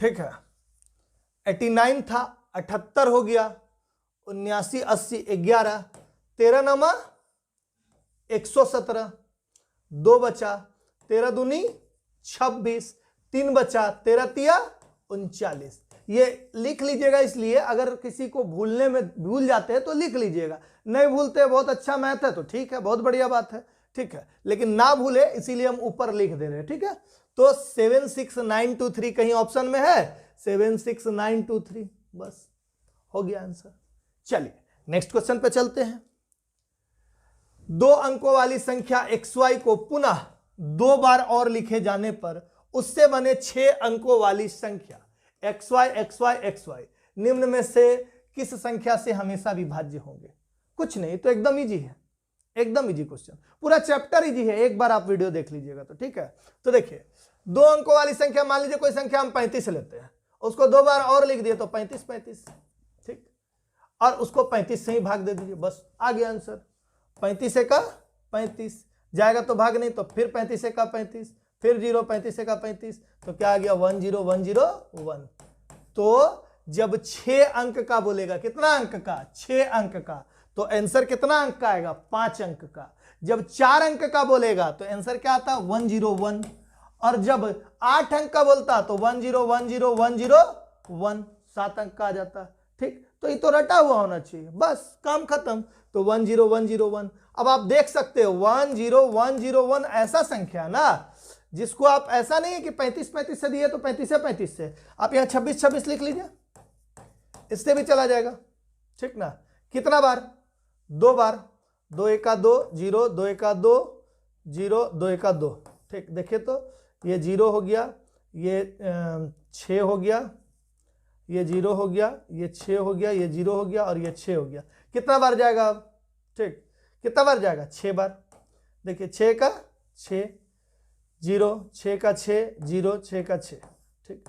ठीक है 89 था 78 हो गया, 79 80 11, 13 नमा 117, 2 बचा, 13 दूनी 26, 3 बचा, 13 तिया 39। ये लिख लीजिएगा, इसलिए अगर किसी को भूलने में भूल जाते हैं तो लिख लीजिएगा, नहीं भूलते बहुत अच्छा मैथ है तो ठीक है बहुत बढ़िया बात है। ठीक है, लेकिन ना भूले इसीलिए हम ऊपर लिख दे रहे हैं। ठीक है, तो 76923 कहीं ऑप्शन में है 76923, बस हो गया आंसर। चलिए नेक्स्ट क्वेश्चन पे चलते हैं। 2 अंकों वाली संख्या xy को पुनः 2 बार और लिखे जाने पर उससे बने 6 अंकों वाली संख्या xy xy xy निम्न में से किस संख्या से हमेशा विभाज्य होंगे। कुछ नहीं, तो एकदम इजी है, एकदम इजी क्वेश्चन, पूरा चैप्टर इजी है, एक बार आप वीडियो देख लीजिएगा तो। ठीक है, तो देखिए 2 अंकों वाली संख्या, मान लीजिए कोई संख्या हम 35 लेते हैं, उसको 2 बार और लिख दिए तो 35 35। ठीक, और उसको 35 से ही भाग दे दीजिए, बस आ गया आंसर। 35 का 35 जाएगा तो भाग नहीं, तो फिर 35 का 35, फिर 0 35 का 35, तो क्या आ गया 10101। तो जब 6 अंक का बोलेगा, कितना अंक का 6 अंक का, तो आंसर कितना अंक का आएगा 5 अंक का। जब 4 अंक का बोलेगा तो आंसर क्या आता 101, और जब 8 अंक का बोलता तो 1010101 7 अंक का आ जाता। ठीक, तो ये तो रटा हुआ होना चाहिए, बस काम खत्म। तो 10101। अब आप देख सकते हो 10101 ऐसा संख्या ना जिसको आप, ऐसा नहीं है कि 35 35 से दिए तो 35 से 35 से, आप यहाँ 26 26 लिख लीजिए, इससे भी चला जाएगा। ठीक ना, कितना बार 2 बार, 2 1 2 0, 2 1 2 0, 2 1 2। ठीक, देखिए तो ये 0 हो गया, ये 6 हो गया, ये 0 हो गया, ये 6 हो गया, ये 0 हो गया और ये 6 हो गया। कितना बार जाएगा अब, ठीक कितना बार जाएगा 6 बार। देखिए 6 का 6 0, 6 का 6 0, 6 का 6। ठीक,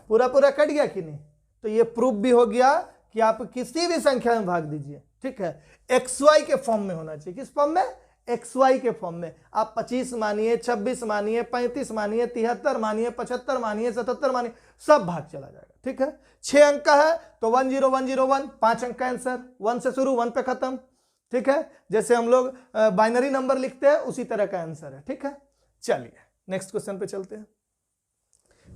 पूरा पूरा कट गया कि नहीं। तो ये प्रूफ भी हो गया कि आप किसी भी संख्या में भाग दीजिए। ठीक है, XY के फॉर्म में होना चाहिए। किस फॉर्म में, XY के फॉर्म में। आप 25 मानिए, 26 मानिए, 35 मानिए, 73 मानिए, 75 मानिए, 77 मानिए, सब भाग चला जाएगा। ठीक है, 6 अंक का है तो 10101, 5 अंक का आंसर, 1 से शुरू 1 पे खत्म। ठीक है, जैसे हम लोग बाइनरी नंबर लिखते हैं उसी तरह का आंसर है। ठीक है, चलिए नेक्स्ट क्वेश्चन पे चलते हैं।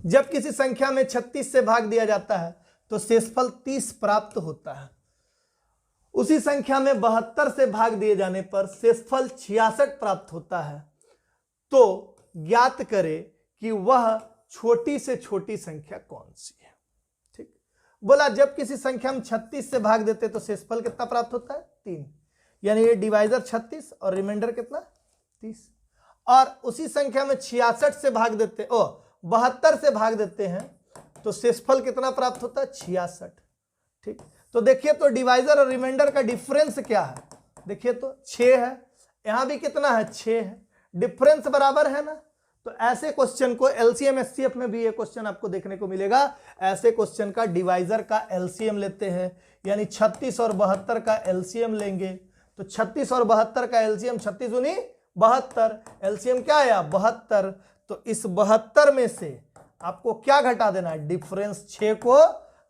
जब किसी संख्या में 36 से भाग दिया जाता है तो शेषफल 30 प्राप्त होता है। उसी संख्या में 72 से भाग दिए जाने पर शेषफल 66 प्राप्त होता है। तो ज्ञात करें कि वह छोटी से छोटी संख्या कौन सी है। ठीक, बोला जब किसी संख्या में 36 से भाग देते तो शेषफल कितना प्राप्त होता है, 3, यानी ये डिवाइजर 36 और रिमाइंडर कितना, 30। और उसी संख्या में 66 से भाग देते 72 से भाग देते हैं तो शेषफल कितना प्राप्त होता है, 66। ठीक, तो देखिए तो डिवाइजर और रिमाइंडर का डिफरेंस क्या है, देखिए तो 6 है, यहां भी कितना है, 6 है, डिफरेंस बराबर है ना। तो ऐसे क्वेश्चन को एलसीएम एचसीएफ में भी ये क्वेश्चन आपको देखने को मिलेगा। ऐसे क्वेश्चन का डिवाइजर का एलसीएम लेते हैं, यानी 36 और 72 का एलसीएम लेंगे। तो 36 और 72 का एलसीएम 36 दूनी 72, एलसीएम क्या आया, 72। तो इस 72 में से आपको क्या घटा देना है, डिफरेंस 6 को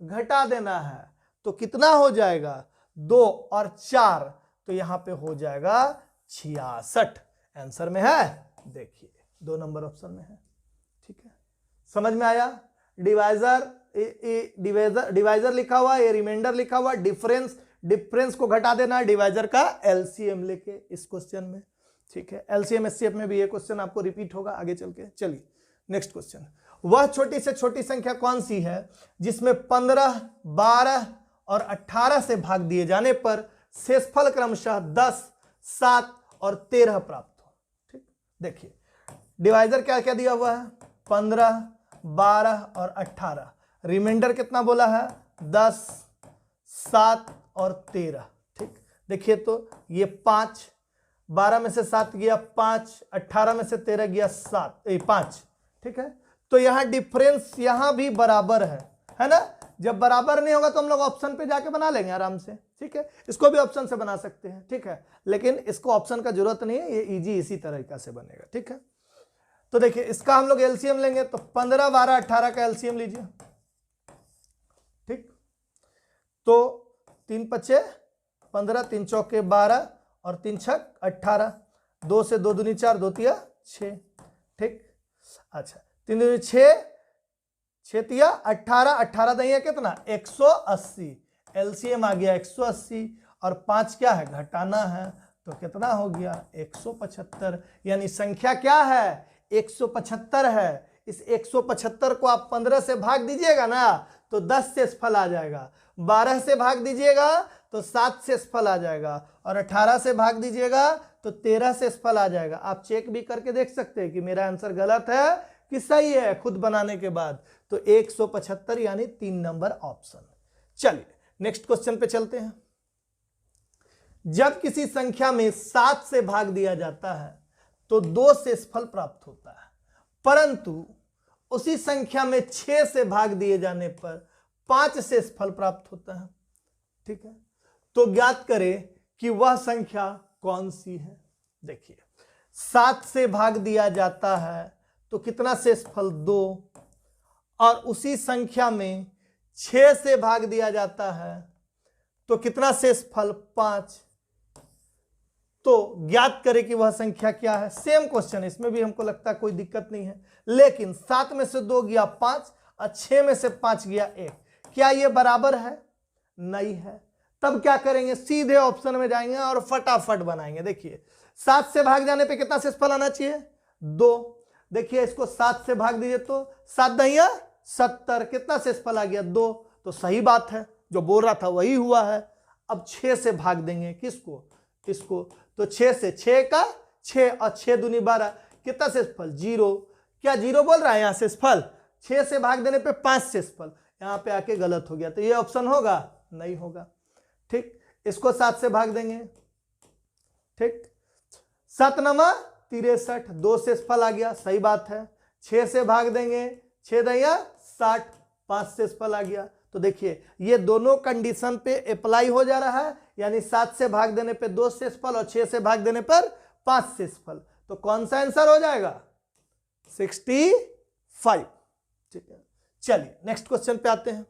घटा देना है। तो कितना हो जाएगा, 2 और 4, तो यहां पे हो जाएगा 66। आंसर में है, देखिए 2 नंबर ऑप्शन में है। ठीक है, समझ में आया। डिवाइजर लिखा हुआ, ये रिमाइंडर लिखा हुआ, डिफरेंस को घटा देना डिवाइजर का एलसीएम लेके इस क्वेश्चन में। ठीक है, एलसीएम एचसीएफ में भी ये क्वेश्चन आपको रिपीट होगा आगे चल के। चलिए नेक्स्ट क्वेश्चन, वह छोटी से छोटी संख्या कौन सी है जिसमें 15, 12 और 18 से भाग दिए जाने पर शेषफल क्रमशः 10, 7 और 13 प्राप्त हो। ठीक, देखिए डिवाइजर क्या क्या दिया हुआ है, 15, 12 और 18, रिमाइंडर कितना बोला है, 10, 7 और 13। ठीक, देखिए तो ये 5, 12 में से 7 गया 5, 18 में से 13 गया 5। ठीक है, तो यहां डिफरेंस यहां भी बराबर है ना। जब बराबर नहीं होगा तो हम लोग ऑप्शन पे जाके बना लेंगे आराम से। ठीक है, इसको भी ऑप्शन से बना सकते हैं। ठीक है, लेकिन इसको ऑप्शन का जरूरत नहीं है, ये इजी इसी तरीका से बनेगा। ठीक है, तो देखिए इसका हम लोग एलसीएम लेंगे तो 15, 12, 18 का एलसीएम लीजिए। ठीक, तो 3 पच्चे 15, 3 चौके 12 और 3 छक 18, 2 से 2 दूनी 4, 2 तिया 6। ठीक, अच्छा 3 दूनी 6, 6 तिया 18, 18 दहिया कितना, 180, एलसीएम आ गया 180 और 5 क्या है, घटाना है, तो कितना हो गया 175। यानी संख्या क्या है, 175 है। इस 175 को आप 15 से भाग दीजिएगा ना तो 10 शेषफल आ जाएगा, 12 से भाग दीजिएगा तो 7 शेषफल आ जाएगा और 18 से भाग दीजिएगा तो 13 शेषफल आ जाएगा। आप चेक भी करके देख सकते हैं कि मेरा आंसर गलत है कि सही है खुद बनाने के बाद। तो 175 यानी 3 नंबर ऑप्शन। चलिए नेक्स्ट क्वेश्चन पे चलते हैं। जब किसी संख्या में 7 से भाग दिया जाता है तो 2 शेषफल प्राप्त होता है, परंतु उसी संख्या में 6 से भाग दिए जाने पर 5 शेषफल प्राप्त होता है। ठीक है, तो ज्ञात करें कि वह संख्या कौन सी है। देखिए 7 से भाग दिया जाता है तो कितना शेषफल, 2, और उसी संख्या में 6 से भाग दिया जाता है तो कितना शेषफल, 5। तो ज्ञात करें कि वह संख्या क्या है। सेम क्वेश्चन, इसमें भी हमको लगता है कोई दिक्कत नहीं है, लेकिन 7 में से 2 गया 5 और 6 में से 5 गया 1। क्या ये बराबर है, नहीं है। तब क्या करेंगे, सीधे ऑप्शन में जाएंगे और फटाफट बनाएंगे। देखिए 7 से भाग जाने पे कितना शेषफल आना चाहिए, 2। देखिए इसको 7 से भाग दीजिए तो 7 दहिया 70, कितना शेषफल आ गया, 2। तो सही बात है, जो बोल रहा था वही हुआ है। अब 6 से भाग देंगे, किसको, इसको, तो 6 से 6 का 6 और 6 दूनी 12, कितना शेषफल, 0। क्या 0 बोल रहा है यहाँ शेषफल, 6 से भाग देने पे 5 शेषफल, यहाँ पे आके गलत हो गया, तो ये ऑप्शन होगा, नहीं होगा। ठीक, इसको 7 से भाग देंगे। ठीक, 7 नमा 63, 2 शेषफल आ गया, सही बात है। 6 से भाग देंगे, 6 दहिया 60, 5 शेषफल आ गया। तो देखिए ये दोनों कंडीशन पे अप्लाई हो जा रहा है, यानी 7 से भाग देने पे 2 शेषफल और 6 से भाग देने पर 5 शेषफल। तो कौन सा आंसर हो जाएगा, 65। ठीक है, चलिए नेक्स्ट क्वेश्चन पे आते हैं।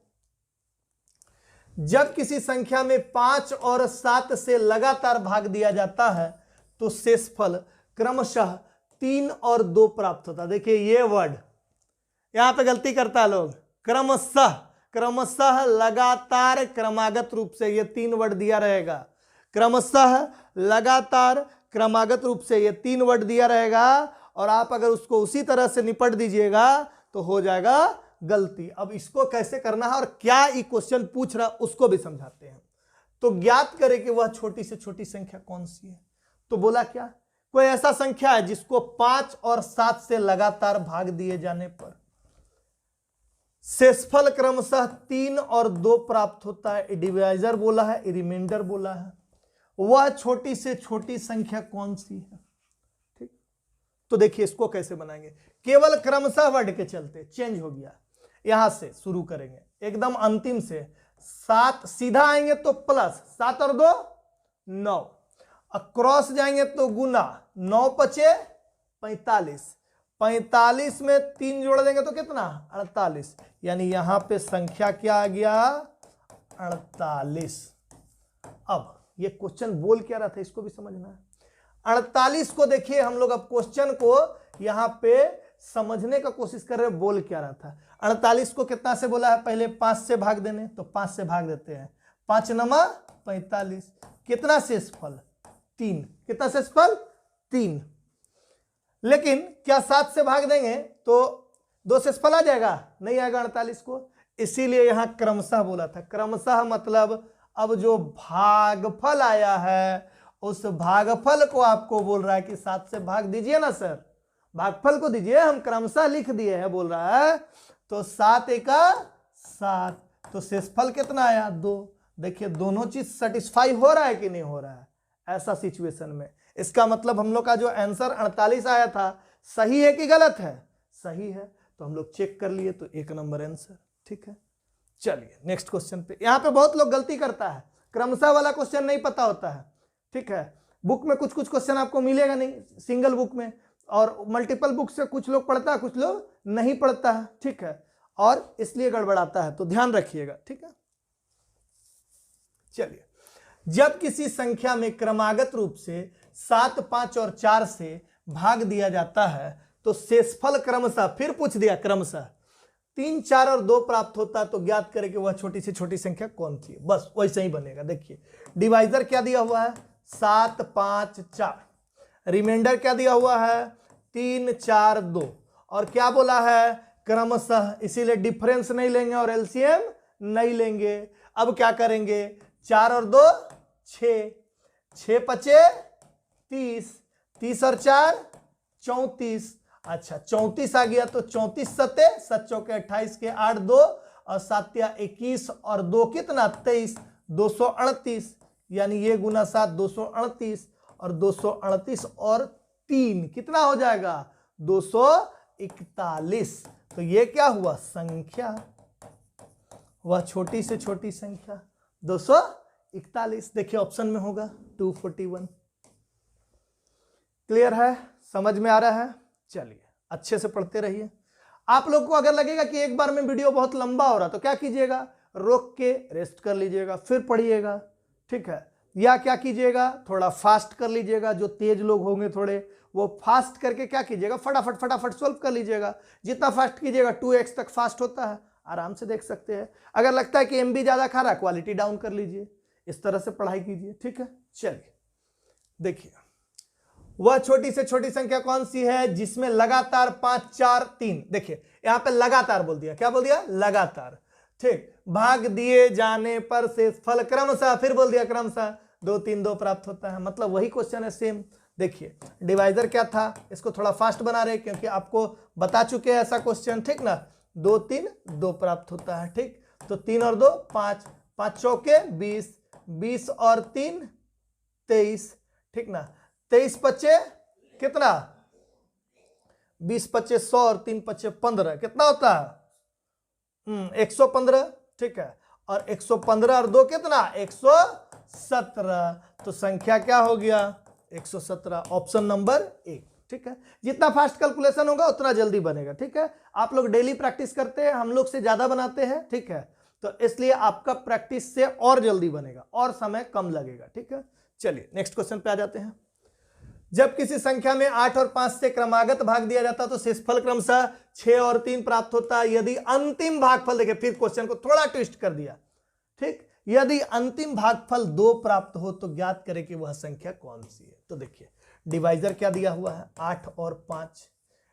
जब किसी संख्या में 5 और 7 से लगातार भाग दिया जाता है तो शेषफल क्रमशः 3 और 2 प्राप्त होता है। देखिए ये वर्ड यहां पे गलती करता है लोग, क्रमशः, क्रमशः, लगातार, क्रमागत रूप से, ये 3 वर्ड दिया रहेगा। क्रमशः, लगातार, क्रमागत रूप से, ये 3 वर्ड दिया रहेगा और आप अगर उसको उसी तरह से निपट दीजिएगा तो हो जाएगा गलती। अब इसको कैसे करना है और क्या ये क्वेश्चन पूछ रहा उसको भी समझाते हैं। तो ज्ञात करें कि वह छोटी से छोटी संख्या कौन सी है। तो बोला क्या, कोई ऐसा संख्या है जिसको 5 और 7 से लगातार भाग दिए जाने पर शेषफल क्रमशः 3 और 2 प्राप्त होता है। डिवाइजर बोला है, रिमाइंडर बोला है, वह छोटी से छोटी संख्या कौन सी है। ठीक, तो देखिए इसको कैसे बनाएंगे। केवल क्रमशः वर्ड के चलते चेंज हो गया, यहां से शुरू करेंगे एकदम अंतिम से। 7 सीधा आएंगे तो प्लस, 7 और 2 9, क्रॉस जाएंगे तो गुना, 9 पचे 45, 45 में 3 जोड़ देंगे तो कितना 48, यानी यहां पे संख्या क्या आ गया 48। अब ये क्वेश्चन बोल क्या रहा था इसको भी समझना है। 48 को देखिए हम लोग अब क्वेश्चन को यहां पे समझने का कोशिश कर रहे हैं, बोल क्या रहा था। 48 को कितना से बोला है, पहले 5 से भाग देने, तो 5 से भाग देते हैं, 5 नमा 45, कितना शेषफल 3, कितना शेषफल 3। लेकिन क्या 7 से भाग देंगे तो 2 शेषफल आ जाएगा, नहीं आएगा 48 को, इसीलिए यहां क्रमशः बोला था। क्रमशः मतलब अब जो भागफल आया है उस भागफल को आपको बोल रहा है कि 7 से भाग दीजिए ना सर, भागफल को दीजिए, हम क्रमशः लिख दिए हैं बोल रहा है। तो 7 एका 7, तो शेषफल कितना आया 2। देखिए दोनों चीज सेटिस्फाई हो रहा है कि नहीं हो रहा है ऐसा सिचुएशन में। इसका मतलब हम लोग का जो आंसर 48 आया था सही है कि गलत है, सही है, तो हम लोग चेक कर लिए, तो 1 नंबर आंसर। ठीक है, चलिए नेक्स्ट क्वेश्चन पे। यहां पे बहुत लोग गलती करता है, क्रमशः वाला क्वेश्चन नहीं पता होता है। ठीक है, बुक में कुछ कुछ क्वेश्चन आपको मिलेगा नहीं, सिंगल बुक में, और मल्टीपल बुक से कुछ लोग पढ़ता है कुछ लोग नहीं पढ़ता है। ठीक है, और इसलिए गड़बड़ाता है, तो ध्यान रखिएगा। ठीक है, चलिए, जब किसी संख्या में क्रमागत रूप से 7, 5 और 4 से भाग दिया जाता है तो शेषफल क्रमशः, फिर पूछ दिया क्रमशः 3, 4 और 2 प्राप्त होता है, तो ज्ञात करें कि वह छोटी से छोटी संख्या कौन सी है। बस वैसे ही बनेगा। देखिए डिवाइजर क्या दिया हुआ है 7, 5, 4, रिमाइंडर क्या दिया हुआ है 3, 4, 2, और क्या बोला है क्रमशः, इसीलिए डिफरेंस नहीं लेंगे और एलसीएम नहीं लेंगे। अब क्या करेंगे, 4 और 2 6, 6 पचे 30, 30 और 4 34, अच्छा 34 आ गया, तो 34 सते 7 चौके 28 के 8 2 और 7 या 21 और 2 कितना 23, 238, यानी ये गुना 7 238 और 238 और 3 कितना हो जाएगा 241। तो ये क्या हुआ संख्या, वह छोटी से छोटी संख्या 241। देखिए ऑप्शन में होगा 241। क्लियर है, समझ में आ रहा है। चलिए अच्छे से पढ़ते रहिए। आप लोग को अगर लगेगा कि एक बार में वीडियो बहुत लंबा हो रहा तो क्या कीजिएगा, रोक के रेस्ट कर लीजिएगा फिर पढ़िएगा। ठीक है, या क्या कीजिएगा थोड़ा फास्ट कर लीजिएगा, जो तेज लोग होंगे थोड़े वो फास्ट करके क्या कीजिएगा फटाफट फटाफट सॉल्व कर लीजिएगा। जितना फास्ट कीजिएगा 2x तक फास्ट होता है, आराम से देख सकते हैं। अगर लगता है कि एमबी ज्यादा खा रहा, क्वालिटी डाउन कर लीजिए, इस तरह से पढ़ाई कीजिए। ठीक है, चलिए देखिए, वह छोटी से छोटी संख्या कौन सी है जिसमें लगातार 5, 4, 3, देखिए यहां पे लगातार बोल दिया, क्या बोल दिया लगातार। ठीक, भाग दिए जाने पर शेषफल क्रमशः, फिर बोल दिया क्रमशः 2, 3, 2 प्राप्त होता है। मतलब वही क्वेश्चन है सेम। देखिए डिवाइजर क्या था, इसको थोड़ा फास्ट बना रहे क्योंकि आपको बता चुके हैं ऐसा क्वेश्चन। ठीक ना, 2, 3, 2 प्राप्त होता है। ठीक, तो 3 और 2 5, 5 चौके 20, 20 और 3 23। ठीक ना, 23 पच्चे कितना 20 पच्चे 100 और 3 पच्चे 15, कितना होता है 115। ठीक है, और 115 और 2 कितना 117, तो संख्या क्या हो गया 117, ऑप्शन नंबर 1। ठीक है, जितना फास्ट कैलकुलेशन होगा उतना जल्दी बनेगा। ठीक है, आप लोग डेली प्रैक्टिस करते हैं, हम लोग से ज्यादा बनाते हैं। ठीक है, तो इसलिए आपका प्रैक्टिस से और जल्दी बनेगा और समय कम लगेगा। ठीक है, चलिए नेक्स्ट क्वेश्चन पे आ जाते हैं। जब किसी संख्या में 8 और 5 से क्रमागत भाग दिया जाता है तो शेषफल क्रमशः 6 और 3 प्राप्त होता है। यदि अंतिम भागफल, देखिए फिर क्वेश्चन को थोड़ा ट्विस्ट कर दिया। ठीक, यदि अंतिम भागफल 2 प्राप्त हो तो ज्ञात करें कि वह संख्या कौन सी है। तो देखिए डिवाइजर क्या दिया हुआ है 8 और 5,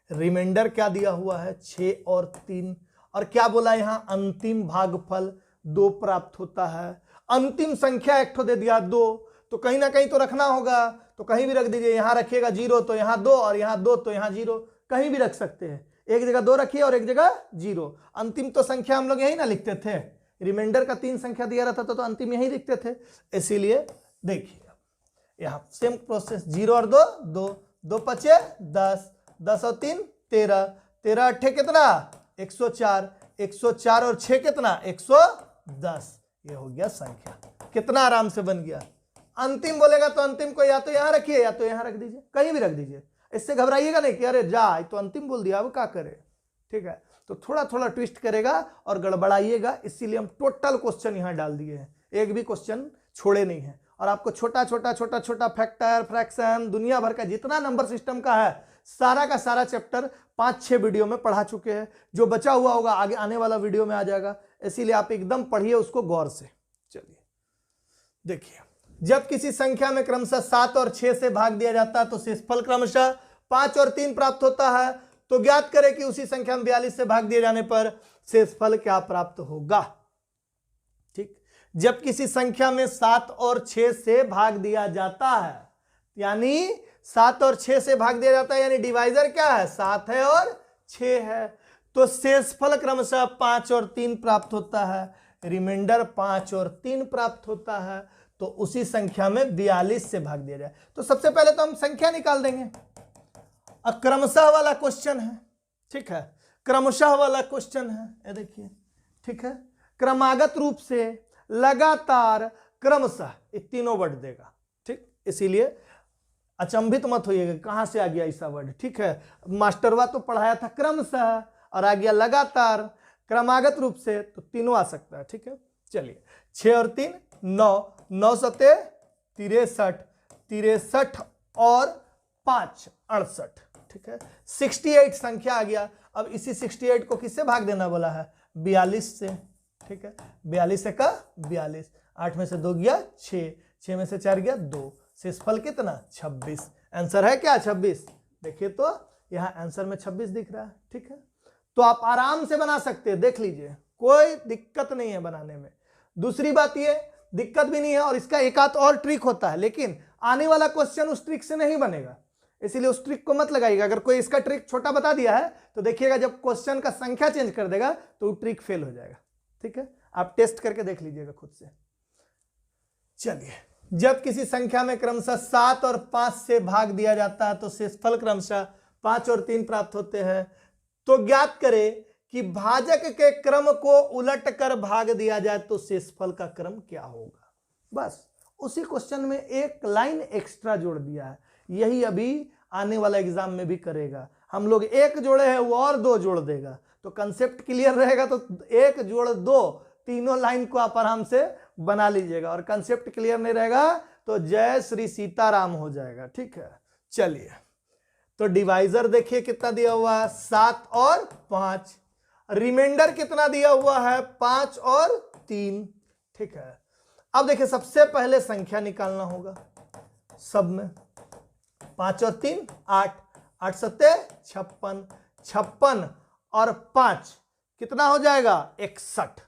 रिमाइंडर क्या दिया हुआ है 6 और 3, और क्या बोला यहां अंतिम भागफल 2 प्राप्त होता है। अंतिम संख्या एक ठो दे दिया 2, तो कहीं ना कहीं तो रखना होगा, तो कहीं भी रख दीजिए। यहां रखिएगा 0 तो यहां 2, और यहां 2 तो यहां 0, कहीं भी रख सकते हैं। एक जगह 2 रखिए और एक जगह 0। अंतिम तो संख्या हम लोग यही ना लिखते थे, रिमाइंडर का 3 संख्या दिया रहता था तो अंतिम यही लिखते थे। इसीलिए देखिए यहां सेम प्रोसेस, 0 और 2 2, 2 पचे 10, 10 और 3 13, 13 अट्ठे कितना 104, 104 और 6 कितना 110। ये हो गया संख्या, कितना आराम से बन गया। अंतिम बोलेगा तो अंतिम को या तो यहां रखिए या तो यहां रख दीजिए, कहीं भी रख दीजिए। इससे घबराइएगा नहीं कि अरे जा तो अंतिम बोल दिया अब क्या करे। ठीक है, तो थोड़ा थोड़ा ट्विस्ट करेगा और गड़बड़ाइएगा, इसीलिए हम टोटल क्वेश्चन यहां डाल दिए हैं, एक भी क्वेश्चन छोड़े नहीं है। और आपको छोटा छोटा छोटा छोटा फैक्टर, फ्रैक्शन, दुनिया भर का जितना नंबर सिस्टम का है सारा का सारा चैप्टर 5-6 वीडियो में पढ़ा चुके हैं। जो बचा हुआ होगा आगे आने वाला वीडियो में आ जाएगा, इसीलिए आप एकदम पढ़िए उसको गौर से। चलिए देखिए, जब किसी संख्या में क्रमशः 7 और 6 से भाग दिया जाता है तो शेषफल क्रमशः 5 और 3 प्राप्त होता है। तो ज्ञात करें कि उसी संख्या में 42 से भाग दिए जाने पर शेषफल क्या प्राप्त होगा। ठीक, जब किसी संख्या में 7 और 6 से भाग दिया जाता है, यानी 7 और 6 से भाग दिया जाता है, यानी डिवाइजर क्या है 7 है और 6 है, तो शेषफल क्रमशः 5 और 3 प्राप्त होता है, रिमाइंडर 5 और 3 प्राप्त होता है। तो उसी संख्या में 42 से भाग दिया जाए तो सबसे पहले तो हम संख्या निकाल देंगे। क्रमशः वाला क्वेश्चन है, ठीक है, क्रमशः वाला क्वेश्चन है, ये देखिए। ठीक है, क्रमागत रूप से, लगातार, क्रमशः, ये तीनों वर्ड देगा। ठीक, इसीलिए अचंभित मत होइएगा कहां से आ गया ऐसा वर्ड। ठीक है, मास्टरवा तो पढ़ाया था क्रमशः और आ गया लगातार, क्रमागत रूप से तो तीनों आ सकता है। ठीक है, चलिए 6 और 3 9, 9 सते 63, 63 और 5 68। ठीक है, 68 संख्या आ गया। अब इसी 68 को किससे भाग देना बोला है 42 से। ठीक है, 42 से का 42, 8 में से 2 गया 6, 6 में से 4 गया 2, शेषफल कितना 26। आंसर है क्या 26, देखिए तो यहां आंसर में 26 दिख रहा है। ठीक है, तो आप आराम से बना सकते हैं, देख लीजिए कोई दिक्कत नहीं है बनाने में। दूसरी बात ये दिक्कत भी नहीं है, और इसका एक आध और ट्रिक होता है, लेकिन आने वाला क्वेश्चन उस ट्रिक से नहीं बनेगा, इसीलिए उस ट्रिक को मत लगाइएगा। अगर कोई इसका ट्रिक छोटा बता दिया है तो देखिएगा जब क्वेश्चन का संख्या चेंज कर देगा तो वो ट्रिक फेल हो जाएगा। ठीक है, आप टेस्ट करके देख लीजिएगा खुद से। चलिए, जब किसी संख्या में क्रमशः 7 और 5 से भाग दिया जाता है तो शेषफल क्रमशः 5 और 3 प्राप्त होते हैं। तो ज्ञात करें कि भाजक के क्रम को उलट कर भाग दिया जाए तो शेषफल का क्रम क्या होगा। बस उसी क्वेश्चन में एक लाइन एक्स्ट्रा जोड़ दिया है, यही अभी आने वाला एग्जाम में भी करेगा। हम लोग 1 जोड़े हैं वो और 2 जोड़ देगा, तो कंसेप्ट क्लियर रहेगा तो 1 जोड़ 2 तीनों लाइन को आप आराम से बना लीजिएगा, और कंसेप्ट क्लियर नहीं रहेगा तो जय श्री सीताराम हो जाएगा। ठीक है, चलिए तो डिवाइजर देखिए कितना दिया हुआ है 7 और 5, रिमाइंडर कितना दिया हुआ है 5 और 3। ठीक है, अब देखिए सबसे पहले संख्या निकालना होगा। सब में 5 और 3 8, 8 सत्ते 56, 56 और 5 कितना हो जाएगा 61,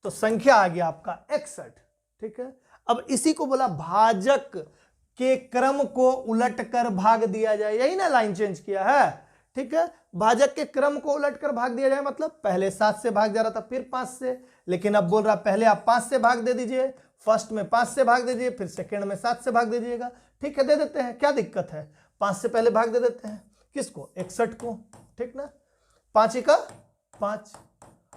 तो संख्या आ गया आपका 61। ठीक है, अब इसी को बोला भाजक के क्रम को उलट कर भाग दिया जाए, यही ना लाइन चेंज किया है। ठीक है, भाजक के क्रम को उलट कर भाग दिया जाए मतलब पहले 7 से भाग जा रहा था फिर 5 से, लेकिन अब बोल रहा पहले आप 5 से भाग दे दीजिए, फर्स्ट में 5 से भाग दीजिए, फिर सेकंड में 7 से भाग दे दीजिएगा। ठीक है, दे देते हैं, क्या दिक्कत है, 5 से पहले भाग दे देते हैं, किसको 61 को। ठीक ना, 5 का 5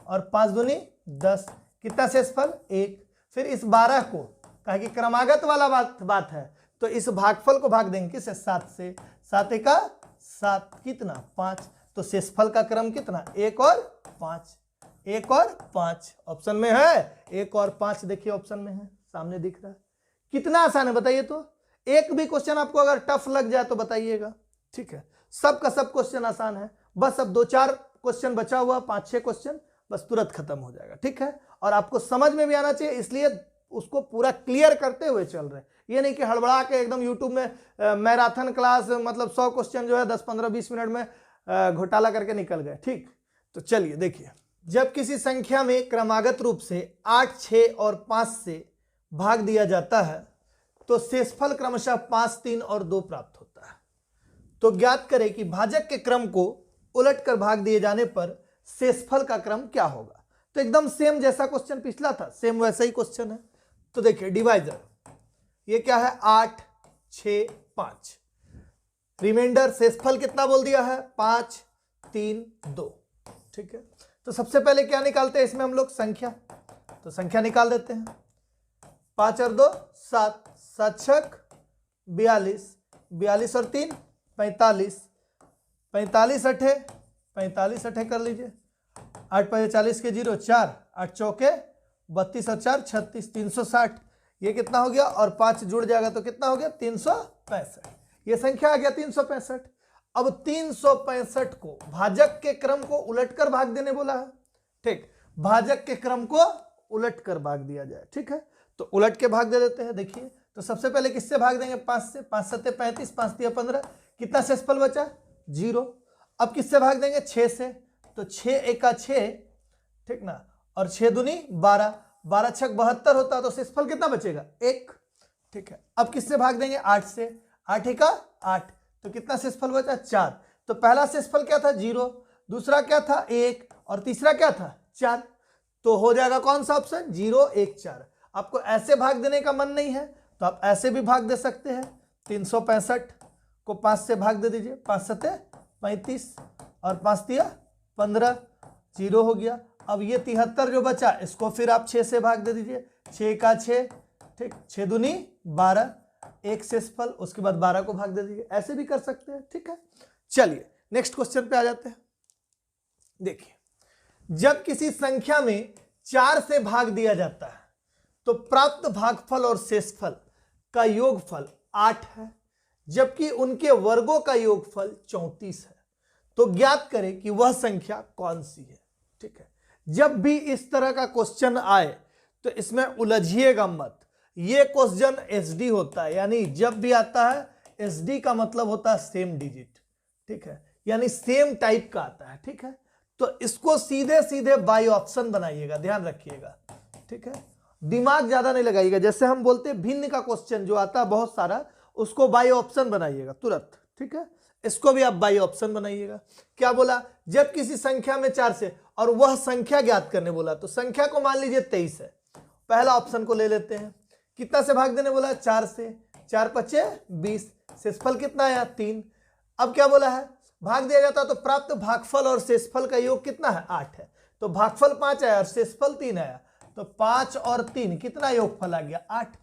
और 5 दूनी 10, कितना शेषफल 1। फिर इस 12 को कहा कि क्रमागत वाला बात है तो इस भागफल को भाग देंगे किससे 7 से, 7 का 7 कितना 5, तो शेषफल का क्रम कितना 1 और 5, 1 और 5 ऑप्शन में है, 1 और 5 देखिए ऑप्शन में है, सामने दिख रहा है। कितना आसान है बताइए, तो एक भी क्वेश्चन आपको अगर टफ लग जाए तो बताइएगा, ठीक है। सब का सब क्वेश्चन आसान है, बस अब 2-4 क्वेश्चन बचा हुआ, 5-6 क्वेश्चन, बस तुरंत खत्म हो जाएगा, ठीक है। और आपको समझ में भी आना चाहिए, इसलिए उसको पूरा क्लियर करते हुए चल रहे हैं, ये नहीं कि हड़बड़ा के एकदम यूट्यूब में मैराथन क्लास मतलब 100 क्वेश्चन जो है 10-15-20 मिनट में घोटाला करके निकल गए, ठीक। तो चलिए देखिए, जब किसी संख्या में क्रमागत रूप से 8, 6 और 5 से भाग दिया जाता है तो शेषफल क्रमशः 5, 3 और 2 प्राप्त होता है। तो ज्ञात करें कि भाजक के क्रम को उलटकर भाग दिए जाने पर शेषफल का क्रम क्या होगा। तो एकदम सेम जैसा क्वेश्चन पिछला था, सेम वैसा ही क्वेश्चन है। तो देखिए डिवाइजर, ये क्या है 8, 6, 5, रिमाइंडर शेषफल कितना बोल दिया है 5, 3, 2, ठीक है। तो सबसे पहले क्या निकालते हैं इसमें हम लोग, संख्या, तो संख्या निकाल देते हैं। 5 और 2 7, 7 छक 42, 42 और 3 45, 45 अठे 45 अठे कर लीजिए, 8 5 40 के 0 4, 8 चौके 32 और 4 36, 360, ये कितना हो गया, और 5 जुड़ जाएगा तो कितना हो गया 365, ये संख्या आ गया 365। अब 365 को भाजक के क्रम को उलटकर भाग देने बोला है, ठीक, भाजक के क्रम को उलटकर भाग दिया जाए, ठीक है। तो उलट के भाग दे देते हैं, देखिए तो सबसे पहले किससे भाग देंगे 5 से, 5 7 35, 5 3 15, कितना शेषफल बचा 0। अब किससे भाग देंगे 6 से, तो 6 1 6, ठीक ना, और 6 दूनी 12, 12 छक 72 होता है, तो शेषफल कितना बचेगा 1, ठीक है। अब किससे भाग देंगे 8 से, 8 1 8, तो कितना शेषफल बचा 4। तो पहला शेषफल क्या था 0, दूसरा क्या था 1, और तीसरा क्या था 4, तो हो जाएगा कौन सा ऑप्शन 0 1 4। आपको ऐसे भाग देने का मन नहीं है तो आप ऐसे भी भाग दे सकते हैं, 365 को 5 से भाग दे दीजिए, 5 7 35 और 5 3 15, 0 हो गया। अब ये 73 जो बचा इसको फिर आप 6 से भाग दे दीजिए, 6 का 6, ठीक, 6 दूनी 12, एक शेषफल, उसके बाद 12 को भाग दे दीजिए, ऐसे भी कर सकते हैं, ठीक है। चलिए नेक्स्ट क्वेश्चन पे आ जाते हैं। देखिए, जब किसी संख्या में 4 से भाग दिया जाता है तो प्राप्त भागफल और शेषफल का योगफल 8 है, जबकि उनके वर्गों का योगफल 34 है। तो ज्ञात करें कि वह संख्या कौन सी है, ठीक है। जब भी इस तरह का क्वेश्चन आए तो इसमें उलझिएगा मत, ये क्वेश्चन एसडी होता है, यानी जब भी आता है एसडी का मतलब होता है सेम डिजिट, ठीक है, यानी सेम टाइप का आता है, ठीक है। तो इसको सीधे सीधे बाई ऑप्शन बनाइएगा, ध्यान रखिएगा, ठीक है, दिमाग ज्यादा नहीं लगाइएगा। जैसे हम बोलते हैं भिन्न का क्वेश्चन जो आता है बहुत सारा, उसको बाई ऑप्शन बनाइएगा तुरंत, ठीक है। इसको भी आप बाई ऑप्शन बनाइएगा। क्या बोला, जब किसी संख्या में 4 से, और वह संख्या ज्ञात करने बोला, तो संख्या को मान लीजिए 23 है, पहला ऑप्शन को ले लेते हैं, कितना से भाग देने बोला 4 से, 4 5 20, शेषफल कितना आया 3। अब क्या बोला है भाग दिया जाता तो प्राप्त भागफल और शेषफल का योग कितना है 8 है, तो भागफल 5 आया और शेषफल 3 आया, तो 5 और 3 कितना योगफल आ गया 8।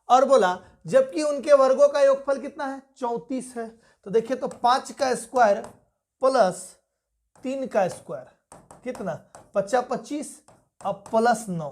और बोला जबकि उनके वर्गों का योगफल कितना है 34 है, तो देखिए तो 5 का स्क्वायर प्लस 3 का स्क्वायर कितना 5 25, अब प्लस 9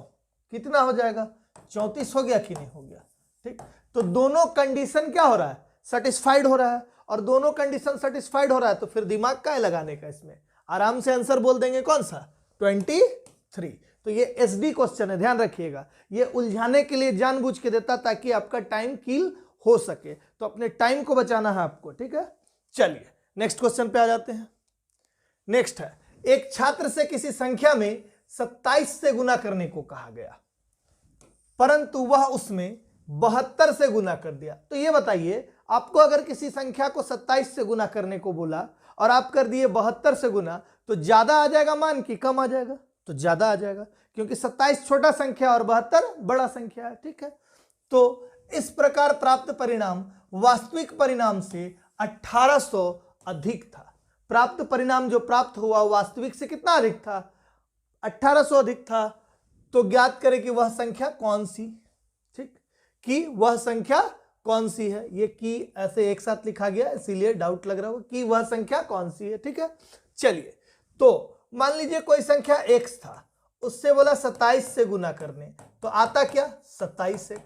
कितना हो जाएगा 34 हो गया कि नहीं हो गया, ठीक। तो दोनों कंडीशन क्या हो रहा है सेटिस्फाइड हो रहा है, और दोनों कंडीशन सेटिस्फाइड हो रहा है, तो फिर दिमाग का है लगाने का, इसमें आराम से आंसर बोल देंगे कौन सा 23। तो ये एसडी क्वेश्चन है, ध्यान रखिएगा, ये उलझाने के लिए जानबूझ के देता ताकि आपका टाइम किल हो सके, तो अपने टाइम को बचाना है आपको, ठीक है। चलिए नेक्स्ट क्वेश्चन पे आ जाते हैं। नेक्स्ट है, एक छात्र से किसी संख्या में 27 से गुना करने को कहा गया, परंतु वह उसमें 72 से गुना कर दिया। तो ये बताइए, आपको अगर किसी संख्या को 27 से गुना करने को बोला और आप कर दिए 72 से गुना, तो ज्यादा आ जाएगा मान कि कम आ जाएगा, तो ज्यादा आ जाएगा, क्योंकि 27 छोटा संख्या और 72 बड़ा संख्या है, ठीक है। तो इस प्रकार प्राप्त परिणाम वास्तविक परिणाम से 1800 अधिक था। प्राप्त परिणाम जो प्राप्त हुआ वास्तविक से कितना अधिक था 1800 अधिक था। तो ज्ञात करें कि वह संख्या कौन सी, ठीक, कि वह संख्या कौन सी है, ये की ऐसे एक साथ लिखा गया इसीलिए डाउट लग रहा होगा कि वह संख्या कौन सी है। ठीक है, चलिए तो मान लीजिए कोई संख्या x था, उससे बोला 27 से गुना करने, तो आता क्या 27x।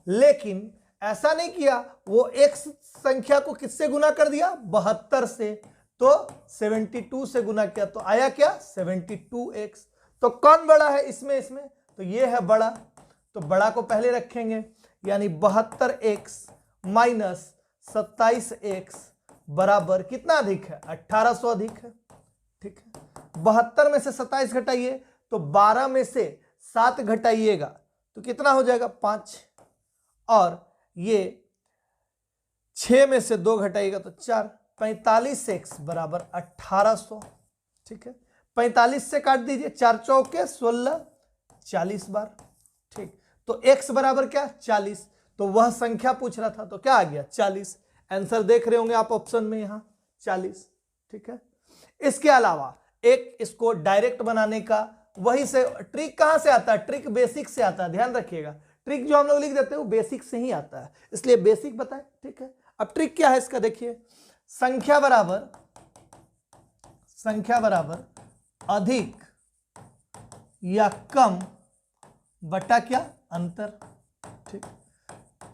लेकिन ऐसा नहीं किया, वो x संख्या को किससे गुना कर दिया 72 से, तो 72 से गुना किया तो आया क्या 72x। तो कौन बड़ा है इसमें, तो ये है बड़ा, तो बड़ा को पहले रखेंगे, यानी 72x माइनस 27x बराबर कितना अधिक है 1800 अधिक है। ठीक है, 72 में से 27 घटाइए तो 12 में से 7 घटाइएगा तो कितना हो जाएगा 5, और ये 6 में से 2 घटाइएगा तो 4, 45x बराबर 1800। ठीक है, 45 से काट दीजिए, 4 चौके 16, 40 बार। ठीक, तो x बराबर क्या 40, तो वह संख्या पूछ रहा था तो क्या आ गया 40। आंसर देख रहे होंगे आप ऑप्शन में यहाँ 40। ठीक है, इसके अलावा एक इसको डायरेक्ट बनाने का वही से ट्रिक कहां से आता है, ट्रिक बेसिक से आता है, ध्यान रखिएगा। ट्रिक जो हम लोग लिख देते हैं वो बेसिक से ही आता है, इसलिए बेसिक बताएं। ठीक है, अब ट्रिक क्या है इसका देखिए, संख्या बराबर अधिक या कम बटा क्या अंतर। ठीक,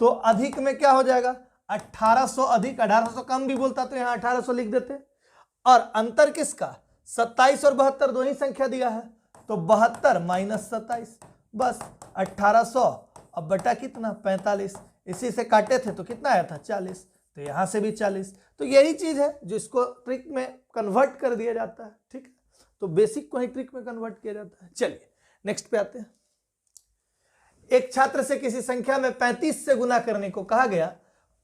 तो अधिक में क्या हो जाएगा 1800 अधिक 1800 कम भी बोलता तो यहां 1800 लिख देते, और अंतर किसका 27 और 72 दो ही संख्या दिया है, तो 72 माइनस 27 बस 1800 अब बटा कितना 45, इसी से काटे थे तो कितना आया था 40, तो यहां से भी 40। तो यही चीज है जो इसको ट्रिक में कन्वर्ट कर दिया जाता है। ठीक है, तो बेसिक को ही ट्रिक में कन्वर्ट किया जाता है। चलिए नेक्स्ट पे आते हैं। एक छात्र से किसी संख्या में 35 से गुना करने को कहा गया,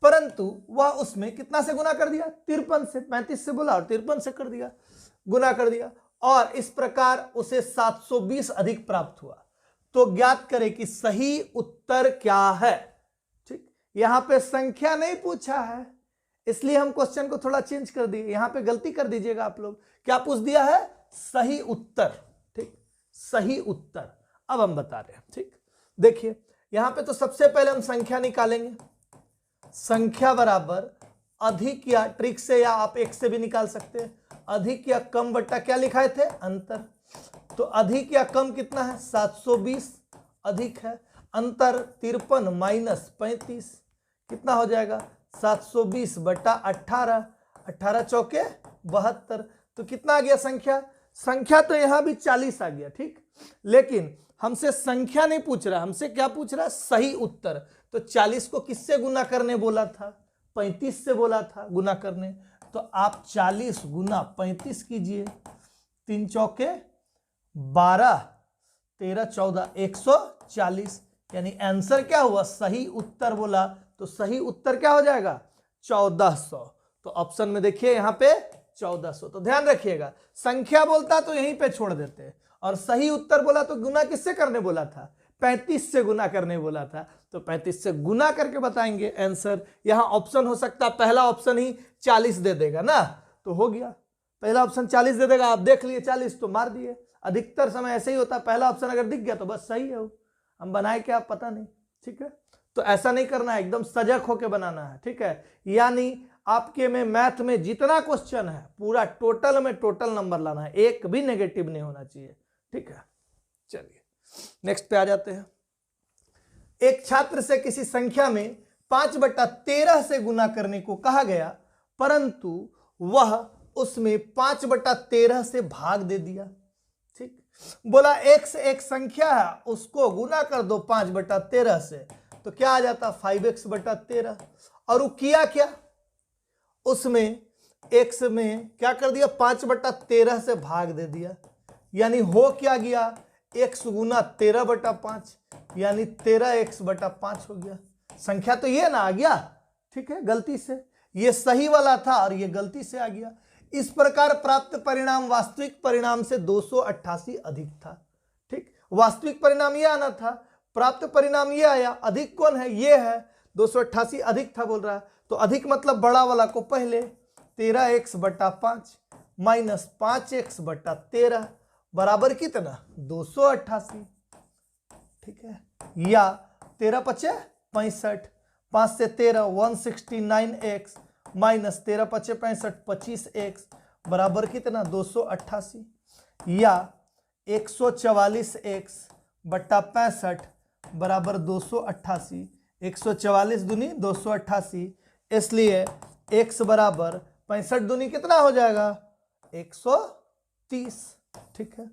परंतु वह उसमें कितना से गुना कर दिया 53 से, 35 से बोला और 53 से कर दिया, गुना कर दिया, और इस प्रकार उसे 720 अधिक प्राप्त हुआ। तो ज्ञात करें कि सही उत्तर क्या है। ठीक, यहां पे संख्या नहीं पूछा है, इसलिए हम क्वेश्चन को थोड़ा चेंज कर दिए, यहां पे गलती कर दीजिएगा आप लोग, क्या पूछ दिया है सही उत्तर। ठीक, सही उत्तर अब हम बता रहे हैं। ठीक, देखिए यहां पे तो सबसे पहले हम संख्या निकालेंगे, संख्या बराबर अधिक या ट्रिक से या आप एक से भी निकाल सकते हैं, अधिक या कम बट्टा क्या लिखाए थे अंतर, तो अधिक या कम कितना है 720 अधिक है, अंतर 53 माइनस 35 कितना हो जाएगा 720 बट्टा 18, 18 चौके 72, तो कितना आ गया संख्या तो यहां भी 40 आ गया। ठीक, लेकिन हमसे संख्या नहीं पूछ रहा, हमसे क्या पूछ रहा सही उत्तर। तो 40 को किससे गुना करने बोला था 35 से बोला था गुना करने, तो आप 40 गुना 35 कीजिए, 3 चौके 12, 13 14 140, यानी आंसर क्या हुआ सही उत्तर बोला, तो सही उत्तर क्या हो जाएगा 1400। तो ऑप्शन में देखिए यहां पे 1400। तो ध्यान रखिएगा, संख्या बोलता तो यहीं पे छोड़ देते, और सही उत्तर बोला तो गुना किससे करने बोला था 35 से गुना करने बोला था, तो 35 से गुना करके बताएंगे आंसर। यहां ऑप्शन हो सकता पहला ऑप्शन ही 40 दे देगा ना, तो हो गया पहला ऑप्शन 40 दे देगा, आप देख लिए 40 तो मार दिए। अधिकतर समय ऐसे ही होता, पहला ऑप्शन अगर दिख गया तो बस सही है, वो हम बनाए क्या पता नहीं। ठीक है, तो ऐसा नहीं करना है, एकदम सजग होके बनाना है। ठीक है, यानी आपके में मैथ में जितना क्वेश्चन है पूरा टोटल में टोटल नंबर लाना है, एक भी नेगेटिव नहीं होना चाहिए। ठीक है, चलिए नेक्स्ट पे आ जाते हैं। एक छात्र से किसी संख्या में 5/13 से गुना करने को कहा गया, परंतु वह उसमें 5/13 से भाग दे दिया। ठीक, बोला x एक संख्या है उसको गुना कर दो 5/13 से, तो क्या आ जाता 5x/13, और वो किया क्या उसमें x में क्या कर दिया 5/13 से भाग दे दिया, यानी हो क्या गया x गुना 13/5, यानी 13x/5 हो गया। संख्या तो ये ना आ गया, ठीक है, गलती से ये सही वाला था और ये गलती से आ गया। इस प्रकार प्राप्त परिणाम वास्तविक परिणाम से 288 अधिक था। ठीक, वास्तविक परिणाम ये आना था, प्राप्त परिणाम ये आया, अधिक कौन है ये है, 288 अधिक था बोल रहा, तो अधिक मतलब बड़ा वाला को पहले 13x/5 माइनस 5x/13 बराबर कितना 288। ठीक है, या 13×5 = 65 5 से 13 169x माइनस 13 पचे 65 25x बराबर कितना 288 या 144x बट्टा 65 बराबर 288। 144 दूनी 288, इसलिए x बराबर 65 दूनी कितना हो जाएगा 130। ठीक है,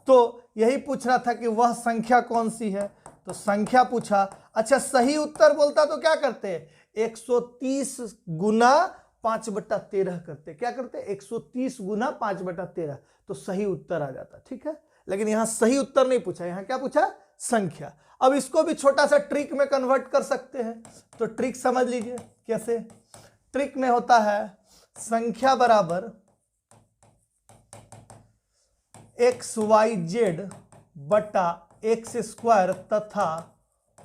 तो यही पूछ रहा था कि वह संख्या कौन सी है, तो संख्या पूछा। अच्छा, सही उत्तर बोलता तो क्या करते, 130 गुना 5/13 करते। क्या करते 130 गुना 5/13, तो सही उत्तर आ जाता। ठीक है, लेकिन यहां सही उत्तर नहीं पूछा, यहां क्या पूछा संख्या। अब इसको भी छोटा सा ट्रिक में कन्वर्ट कर सकते हैं, तो ट्रिक समझ लीजिए कैसे। ट्रिक में होता है संख्या बराबर XYZ बटा एक्स स्क्वायर तथा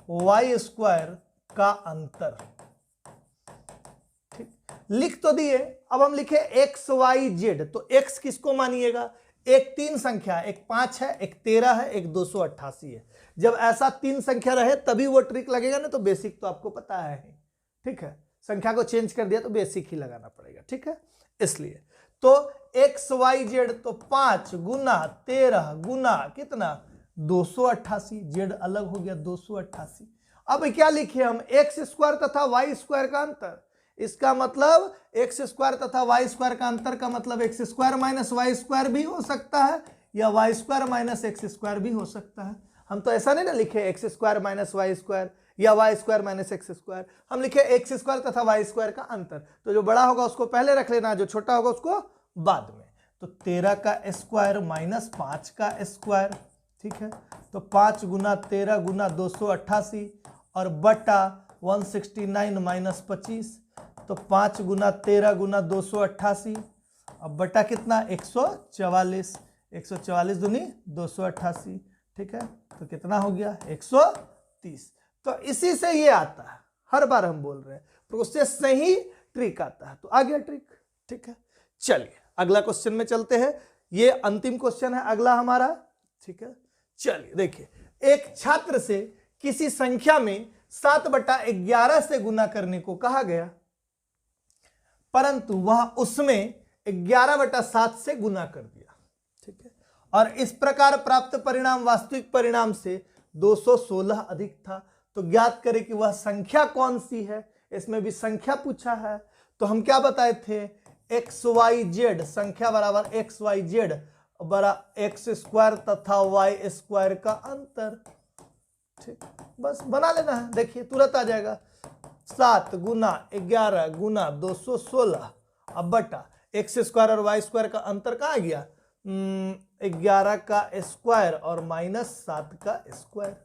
वाई स्क्वायर का अंतर। ठीक, लिख तो दिए, अब हम लिखे XYZ, तो x किसको मानिएगा, एक 3 संख्या, एक 5 है, एक 13 है, एक 288 है। जब ऐसा 3 संख्या रहे तभी वो ट्रिक लगेगा ना, तो बेसिक तो आपको पता है। ठीक है, संख्या को चेंज कर दिया तो बेसिक ही लगाना पड़ेगा। ठीक है, इसलिए तो XYZ तो 5 गुना 13 गुना कितना 288, जेड अलग हो गया 288। अब क्या लिखे हम, एक्स स्क्वायर तथा वाई स्क्वायर का अंतर। इसका मतलब एक्स स्क्वायर तथा वाई स्क्वायर का अंतर का मतलब x square minus y square भी हो सकता है, या y square minus x square भी हो सकता है। हम तो ऐसा नहीं ना लिखे x square minus y square या y square minus x square, हम लिखे एक्स स्क्वायर तथा वाई स्क्वायर का अंतर। तो जो बड़ा होगा उसको पहले रख लेना, जो छोटा होगा उसको बाद में। तो 13 का स्क्वायर माइनस 5 का स्क्वायर। ठीक है, तो 5 गुना 13 गुना 288 और बटा 169 माइनस 25, तो 5 गुना 13 गुना 288 अब बटा कितना 144, 144 दूनी 288। ठीक है, तो कितना हो गया 130। तो इसी से ये आता है, हर बार हम बोल रहे हैं प्रोसेस से ही ट्रिक आता है। तो आ गया ट्रिक। ठीक है, चलिए अगला क्वेश्चन में चलते हैं। ये अंतिम क्वेश्चन है अगला हमारा। ठीक है, चलिए देखिए, एक छात्र से किसी संख्या में 7/11 से गुना करने को कहा गया, परंतु वह उसमें 11/7 से गुना कर दिया। ठीक है, और इस प्रकार प्राप्त परिणाम वास्तविक परिणाम से 216 अधिक था। तो ज्ञात करें कि वह संख्या कौन सी है। इसमें भी संख्या पूछा है, तो हम क्या बताए थे, XYZ संख्या बराबर XYZ बरा एक्स स्क्वायर तथा वाई स्क्वायर का अंतर। ठीक, बस बना लेना है, देखिए तुरंत आ जाएगा। 7 गुना 11 गुना 216 अब बटा एक्स स्क्वायर और वाई स्क्वायर का अंतर कहाँ गया, 11 का स्क्वायर और माइनस 7 का स्क्वायर।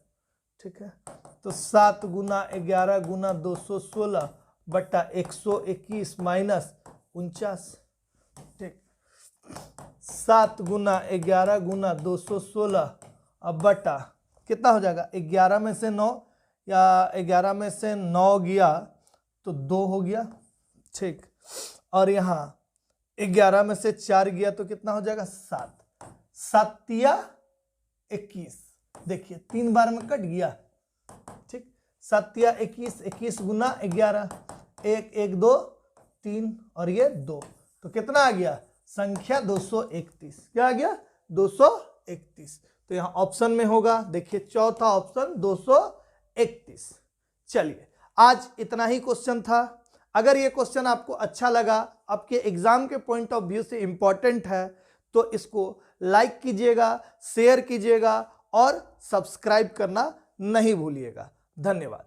ठीक है, तो 7 गुना 11 गुना 216 बटा 121 माइनस 49। ठीक, 7 गुना 11 गुना 216 अब बटा कितना हो जाएगा, 11 में से 9 या 11 में से 9 गया तो 2 हो गया। ठीक, और यहाँ 11 में से 4 गया तो कितना हो जाएगा 7, 7 या 21। देखिए 3 बार में कट गया। ठीक, 7 या 21, 21 गुना 11, 1 1 2 3 और ये 2, तो कितना आ गया संख्या 231। क्या आ गया 231। तो यहाँ ऑप्शन में होगा, देखिए चौथा ऑप्शन 231। चलिए आज इतना ही क्वेश्चन था। अगर ये क्वेश्चन आपको अच्छा लगा, आपके एग्जाम के पॉइंट ऑफ व्यू से इंपॉर्टेंट है, तो इसको लाइक कीजिएगा, शेयर कीजिएगा और सब्सक्राइब करना नहीं भूलिएगा। धन्यवाद।